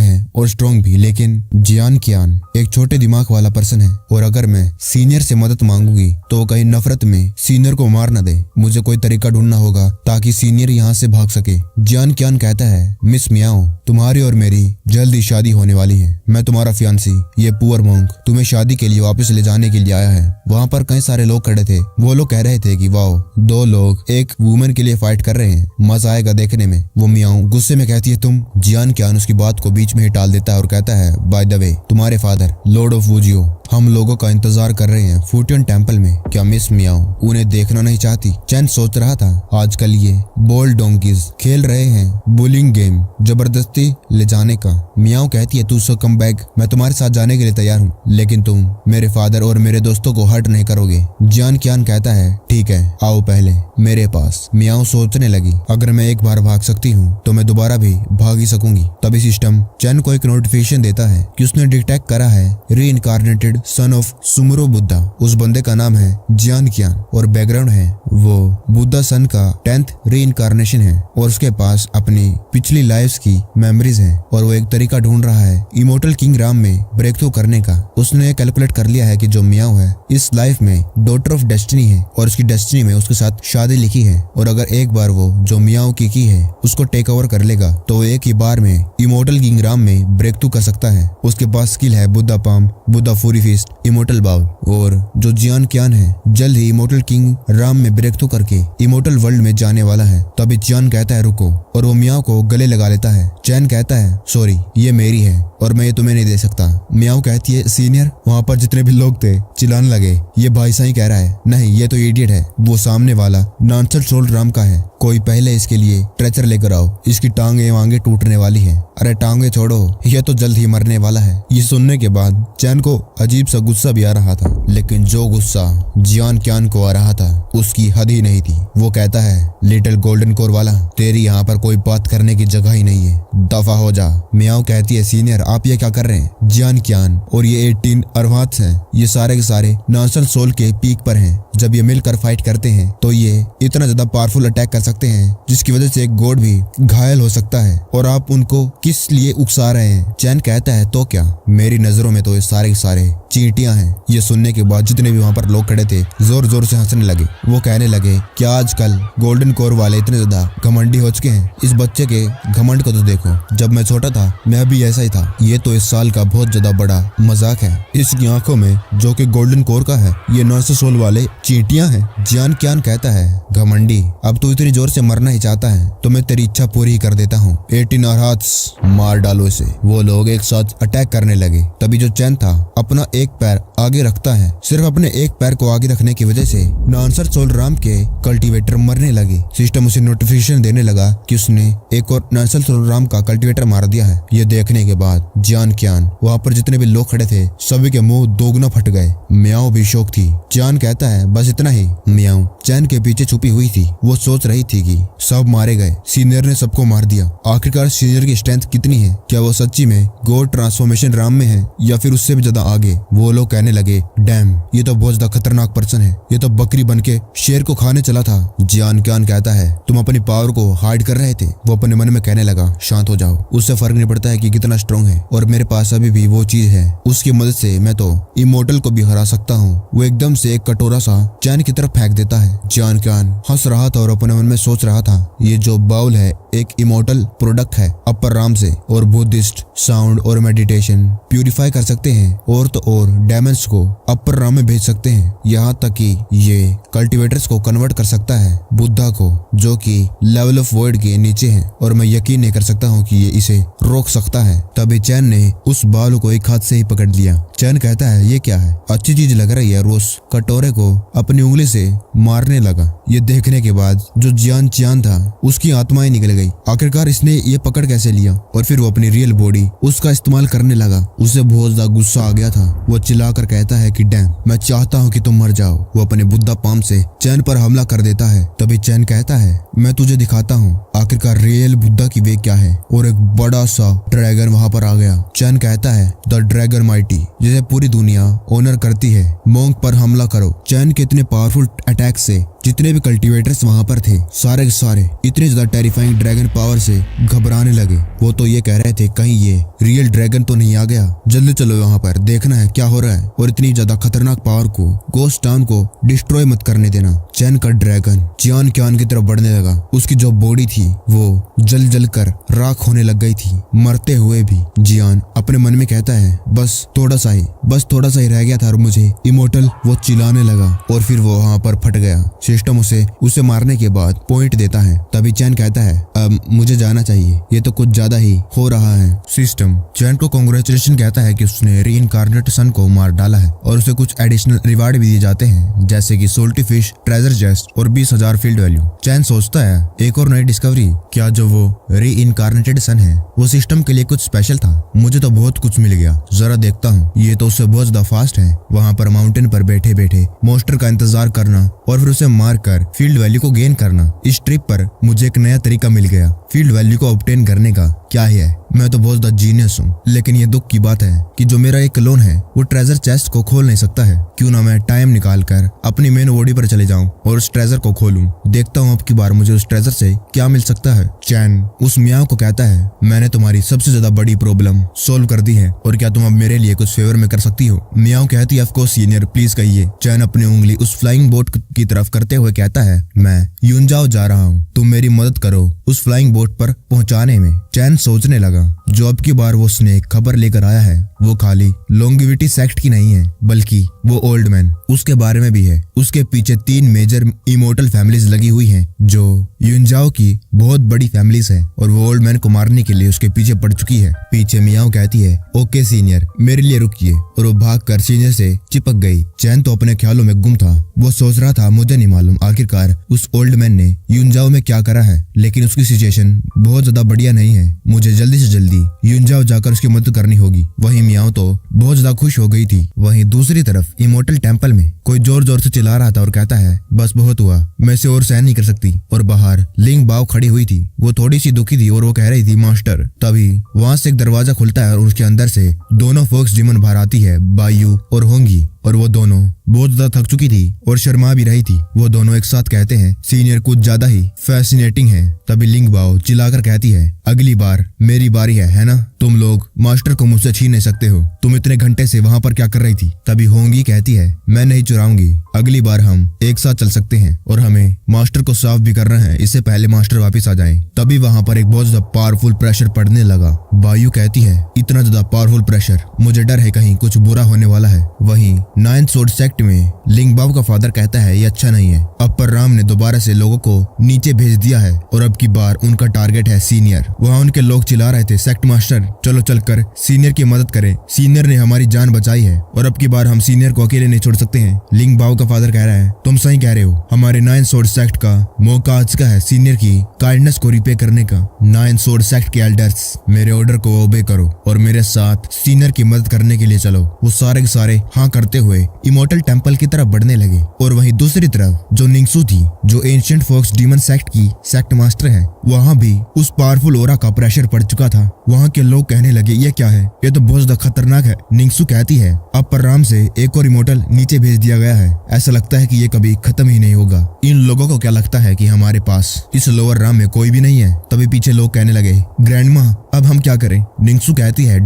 है और स्ट्रॉन्ग भी, लेकिन जियान क्यान एक छोटे दिमाग वाला पर्सन है और अगर मैं सीनियर से मदद मांगूंगी तो वो कहीं नफरत में सीनियर को मार न दे। मुझे कोई तरीका ढूंढना होगा ताकि सीनियर यहाँ से भाग सके। जियान क्यान कहता है मिस मियाओ तुम्हारी और मेरी जल्दी शादी होने वाली है। मैं तुम्हारा फियांसी ये पुअर मोंक तुम्हें शादी के लिए वापस ले जाने के लिए आया है। वहाँ पर कई सारे लोग खड़े थे। वो लोग कह रहे थे कि वाओ दो लोग एक वुमेन के लिए फाइट कर रहे हैं, मजा आएगा देखने में। वो मियाओ गुस्से में कहती है तुम। जियान क्यान उसकी बात को बीच में ही टाल देता है और कहता है बाय द वे तुम्हारे फादर लॉर्ड ऑफ वुजियो हम लोगों का इंतजार कर रहे हैं फ्यूटियन टेम्पल में। क्या मिस मियाओ उन्हें देखना नहीं चाहती? चैन सोच रहा था आजकल ये बोल्ड डोंकीज खेल रहे हैं बुलिंग गेम जबरदस्ती ले जाने का। मियाओ कहती है तू सो कम बैक, मैं तुम्हारे साथ जाने के लिए तैयार हूँ लेकिन तुम मेरे फादर और मेरे दोस्तों को हर्ट नहीं करोगे। जियान क्यान कहता है ठीक है आओ पहले मेरे पास। मियाओ सोचने लगी अगर मैं एक बार भाग सकती हूँ तो मैं दोबारा भी भाग ही सकूंगी। तभी सिस्टम चैन को एक नोटिफिकेशन देता है कि उसने डिटेक्ट करा है reincarnated son of Soomro Buddha. उस बंदे का नाम है जियान क्यान और बैकग्राउंड है वो बुद्धा सन का 10th रीइनकार्नेशन है और उसके पास अपनी पिछली लाइफ्स की मेमोरीज हैं और वो एक तरीका ढूंढ रहा है इमोर्टल किंग राम में ब्रेक थ्रू करने का। उसने कैलकुलेट कर लिया है कि जो मियाओ है इस लाइफ में डॉटर ऑफ डेस्टिनी है और उसकी डेस्टिनी में उसके साथ शादी लिखी है और अगर एक बार वो जो मियाओ की है उसको टेक ओवर कर लेगा तो वो एक ही बार में इमोर्टल किंग राम में ब्रेक थ्रू कर सकता है। उसके पास स्किल है Buddha palm Buddha fury fist immortal bowl. और जो जियान क्यान है जल्द ही इमोर्टल किंग राम में ब्रेक थ्रू करके इमोर्टल वर्ल्ड में जाने वाला है। तभी जियान कहता है रुको, और वो मियाओ को गले लगा लेता है। चैन कहता है सॉरी, ये मेरी है और मैं ये तुम्हें नहीं दे सकता। मियाओ कहती है सीनियर। वहाँ पर जितने भी लोग थे चिल्लाने लगे, ये भाई साई कह रहा है, नहीं ये तो इडियट है, वो सामने वाला नॉनसेंस सोल राम का है, कोई पहले इसके लिए ट्रेचर लेकर आओ, इसकी टांगे वांगे टूटने वाली है। अरे टांगे छोड़ो, ये तो जल्द ही मरने वाला है। ये सुनने के बाद चैन को अजीब सा गुस्सा भी आ रहा था, लेकिन जो गुस्सा जियान क्यान को आ रहा था उसकी हद ही नहीं थी। वो कहता है लिटिल गोल्डन कोर वाला, तेरी यहाँ पर कोई बात करने की जगह ही नहीं है, दफा हो जा। मियाओ कहती है सीनियर आप ये क्या कर रहे हैं? जियान क्यान और ये 18 अरवाथ्स हैं, ये सारे के सारे नॉनसेंस सोल के पीक पर हैं। जब ये मिलकर फाइट करते हैं तो ये इतना ज्यादा पावरफुल अटैक कर सकते हैं जिसकी वजह से एक गॉड भी घायल हो सकता है, और आप उनको किस लिए उकसा रहे हैं? चैन कहता है तो क्या, मेरी नजरों में तो ये सारे के सारे चींटियां हैं। ये सुनने के बाद जितने भी वहाँ पर लोग खड़े थे जोर जोर से हंसने लगे। वो कहने लगे क्या आजकल गोल्डन कोर वाले इतने ज्यादा घमंडी हो चुके हैं, इस बच्चे के घमंड को तो देखो, जब मैं छोटा था मैं भी ऐसा ही था। ये तो इस साल का बहुत ज्यादा बड़ा मजाक है, इसकी आंखों में जो कि गोल्डन कोर का है ये नॉनसेंस सोल वाले चींटियां हैं। जियान क्यान कहता है घमंडी, अब तू इतनी जोर से मरना ही चाहता है तो मैं तेरी इच्छा पूरी ही कर देता हूँ, 18 अरहात्स मार डालो इसे। वो लोग एक साथ अटैक करने लगे। तभी जो चैन था अपना एक पैर आगे रखता है, सिर्फ अपने एक पैर को आगे रखने की वजह से नॉनसेंस सोल राम के कल्टीवेटर मरने लगे। सिस्टम उसे नोटिफिकेशन देने लगा कि उसने एक और नॉनसेंस सोल राम का कल्टीवेटर मार दिया है। ये देखने के बाद जियान क्यान वहाँ पर जितने भी लोग खड़े थे सभी के मुंह दोगुना फट गए। मियाओ भी शौक थी। चैन कहता है बस इतना ही। मियाओ चैन के पीछे छुपी हुई थी, वो सोच रही थी कि सब मारे गए, सीनियर ने सबको मार दिया। आखिरकार सीनियर की स्ट्रेंथ कितनी है, क्या वो सच्ची में गॉड ट्रांसफॉर्मेशन राम में है या फिर उससे भी ज्यादा आगे? वो लोग कहने लगे डैम, ये तो बहुत ज्यादा खतरनाक पर्सन है, ये तो बकरी बन के शेर को खाने चला था। जियान क्यान कहता है तुम अपनी पावर को हाइड कर रहे थे। वो अपने मन में कहने लगा शांत हो जाओ, उससे फर्क नहीं पड़ता है कि कितना स्ट्रॉन्ग है, और मेरे पास अभी भी वो चीज है, उसकी मदद से मैं तो इमोर्टल को भी हरा सकता हूँ। वो एकदम से एक कटोरा सा चैन की तरफ फेंक देता है। जियान क्यान हंस रहा था और अपने मन में सोच रहा था ये जो बाउल है एक इमोर्टल प्रोडक्ट है अपर राम से, और बुद्धिस्ट साउंड और मेडिटेशन प्यूरिफाई कर सकते हैं और तो और डेमंस को अपर राम में भेज सकते हैं, यहाँ तक कि ये कल्टीवेटर्स को कन्वर्ट कर सकता है बुद्धा को, जो कि लेवल ऑफ वर्ड के नीचे है, और मैं यकीन नहीं कर सकता हूँ कि ये इसे रोक सकता है। तभी चैन ने उस बाल को एक हाथ से ही पकड़ लिया। चैन कहता है ये क्या है, अच्छी चीज लग रही है, और उस कटोरे को अपनी उंगली से मारने लगा। ये देखने के बाद जो जियान क्यान था उसकी आत्मा ही निकल गई। आखिरकार इसने ये पकड़ कैसे लिया? और फिर वो अपनी रियल बॉडी उसका इस्तेमाल करने लगा। उसे बहुत ज्यादा गुस्सा आ गया था। वो चिल्लाकर कहता है कि डैम, मैं चाहता हूँ कि तुम मर जाओ। वो अपने बुद्धा पाम से चैन पर हमला कर देता है। तभी चैन कहता है मैं तुझे दिखाता हूँ आखिरकार रियल बुद्धा की वे क्या है, और एक बड़ा सा ड्रैगन वहाँ पर आ गया। चैन कहता है द ड्रैगन माइटी, जिसे पूरी दुनिया ऑनर करती है, मोंग पर हमला करो। चैन के इतने पावरफुल अटैक से जितने भी कल्टीवेटर्स वहाँ पर थे सारे के सारे इतने ज्यादा टेरिफाइंग ड्रैगन पावर से घबराने लगे। वो तो ये कह रहे थे कहीं ये रियल ड्रैगन तो नहीं आ गया, जल्दी चलो यहाँ पर देखना है क्या हो रहा है, और इतनी ज्यादा खतरनाक पावर को गोस्ट टाउन को डिस्ट्रॉय मत करने देना। चैन का ड्रैगन जियान क्यान की तरफ बढ़ने लगा। उसकी जो बॉडी थी वो जल जल कर राख होने लग गई थी। मरते हुए भी जियान अपने मन में कहता है बस थोड़ा सा ही रह गया था और मुझे इमोर्टल। वो चिल्लाने लगा और फिर वो वहाँ पर फट गया। सिस्टम उसे मारने के बाद पॉइंट देता है। तभी चैन कहता है अब मुझे जाना चाहिए, ये तो कुछ ज्यादा ही हो रहा है। सिस्टम चैन को कांग्रेचुलेशन कहता है कि उसने रीइंकार्नेट सन को मार डाला है, और उसे कुछ एडिशनल रिवार्ड भी दिए जाते हैं जैसे कि सोल्टी फिश, ट्रेजर चेस्ट और 20,000 फील्ड वैल्यू। चैन सोचता है एक और नई डिस्कवरी, क्या जो वो रीइंकार्नेटेड सन है वो सिस्टम के लिए कुछ स्पेशल था? मुझे तो बहुत कुछ मिल गया, जरा देखता हूँ। ये तो उससे बहुत ज्यादा फास्ट है। वहाँ पर माउंटेन पर बैठे बैठे मॉन्स्टर का इंतजार करना और फिर उसे मारकर फील्ड वैल्यू को गेन करना। इस ट्रिप पर मुझे एक नया तरीका मिल गया फील्ड वैल्यू को ऑब्टेन करने का। क्या ही है, मैं तो बहुत ज्यादा जीनियस हूँ। लेकिन ये दुख की बात है कि जो मेरा एक क्लोन है वो ट्रेजर चेस्ट को खोल नहीं सकता है। क्यों ना मैं टाइम निकाल कर अपनी मेन बॉडी पर चले जाऊं और उस ट्रेजर को खोलूं। देखता हूँ अब की बार मुझे उस ट्रेजर से क्या मिल सकता है। चैन उस मियाओ को कहता है मैंने तुम्हारी सबसे ज्यादा बड़ी प्रॉब्लम सोल्व कर दी है, और क्या तुम अब मेरे लिए कुछ फेवर में कर सकती हो? मियाओ कहती है ऑफ कोर्स सीनियर, प्लीज कहिए। चैन अपनी उंगली उस फ्लाइंग बोट की तरफ करते हुए कहता है मैं यूनजाओ जा रहा हूँ, तुम मेरी मदद करो उस फ्लाइंग बोट पर पहुंचाने में। चैन सोचने लगा जो अब की बार वो स्नेक खबर लेकर आया है वो खाली लॉन्गेविटी सेक्ट की नहीं है, बल्कि वो ओल्ड मैन उसके बारे में भी है। उसके पीछे 3 मेजर इमोर्टल फैमिलीज लगी हुई हैं, जो युनजाओ की बहुत बड़ी फैमिलीज है, और वो ओल्ड मैन को मारने के लिए उसके पीछे पड़ चुकी है। पीछे मियाओ कहती है, ओके सीनियर, मेरे लिए रुकिए, और वो भागकर सीनियर से चिपक गई। चैन तो अपने ख्यालों में गुम था। वो सोच रहा था, मुझे नहीं मालूम आखिरकार उस ओल्ड मैन ने युनजाओ में क्या करा है, लेकिन उसकी सिचुएशन बहुत ज्यादा बढ़िया नहीं है। मुझे जल्दी से जल्दी युनजाओ जाकर उसकी मदद करनी होगी। वहीं मियाओ तो बहुत ज्यादा खुश हो गई थी। वहीं दूसरी तरफ इमोर्टल टेम्पल में कोई जोर जोर से चिल्ला रहा था और कहता है, बस बहुत हुआ, मैं इसे और सहन नहीं कर सकती। और बाहर लिंग बाओ खड़ी हुई थी। वो थोड़ी सी दुखी थी और वो कह रही थी, मास्टर। तभी वहां से एक दरवाजा खुलता है और उसके अंदर से दोनों फोक्स डीमन बाहर आती है, बायू और होंगी। और वो दोनों बहुत ज्यादा थक चुकी थी और शर्मा भी रही थी। वो दोनों एक साथ कहते हैं, सीनियर कुछ ज्यादा ही फैसिनेटिंग है। तभी लिंग बाओ चिल्लाकर कहती है, अगली बार मेरी बारी है ना? तुम लोग मास्टर को मुझसे छीन नहीं सकते हो। तुम इतने घंटे से वहां पर क्या कर रही थी? तभी होंगी कहती है, मैं नहीं चुराऊंगी, अगली बार हम एक साथ चल सकते हैं, और हमें मास्टर को साफ भी करना है, इससे पहले मास्टर वापिस आ जाएं। तभी वहां पर एक बहुत ज्यादा पावरफुल प्रेशर पड़ने लगा। बायू कहती है, इतना ज्यादा पावरफुल प्रेशर, मुझे डर है कहीं कुछ बुरा होने वाला है। वहीं 9th सोर्ड सेक्ट में लिंग बाओ का फादर कहता है, ये अच्छा नहीं है। अपर राम ने दोबारा से लोगों को नीचे भेज दिया है, और अब की बार उनका टारगेट है सीनियर। वहाँ उनके लोग चिल्ला रहे थे, सेक्ट मास्टर चलो चलकर सीनियर की मदद करें, सीनियर ने हमारी जान बचाई है, और अब की बार हम सीनियर को अकेले नहीं छोड़ सकते हैं। लिंग बाओ का फादर कह रहा है, तुम सही कह रहे हो, हमारे 9th सोर्ड सेक्ट का मौका आज का है सीनियर की काइंडनेस को रिपे करने का। 9th सोर्ड सेक्ट के एल्डर्स, मेरे ऑर्डर को ओबे करो और मेरे साथ सीनियर की मदद करने के लिए चलो। वो सारे के सारे हाँ करते हुए इमोर्टल टेम्पल की तरफ बढ़ने लगे। और वहीं दूसरी तरफ जो निंगसू थी, जो एंशिएंट फोक्स डीमन सेक्ट की सेक्ट मास्टर है, वहाँ भी उस पावरफुल ओरा का प्रेशर पड़ चुका था। वहाँ के लोग कहने लगे, ये क्या है, ये तो बहुत ज्यादा खतरनाक है। निंगसू कहती है, अब परराम से एक और इमोर्टल नीचे भेज दिया गया है, ऐसा लगता है कि ये कभी खत्म ही नहीं होगा। इन लोगों को क्या लगता है कि हमारे पास इस लोअर राम में कोई भी नहीं है? तभी पीछे लोग कहने लगे, ग्रैंडमा अब हम क्या करें? निंगसू कहती है,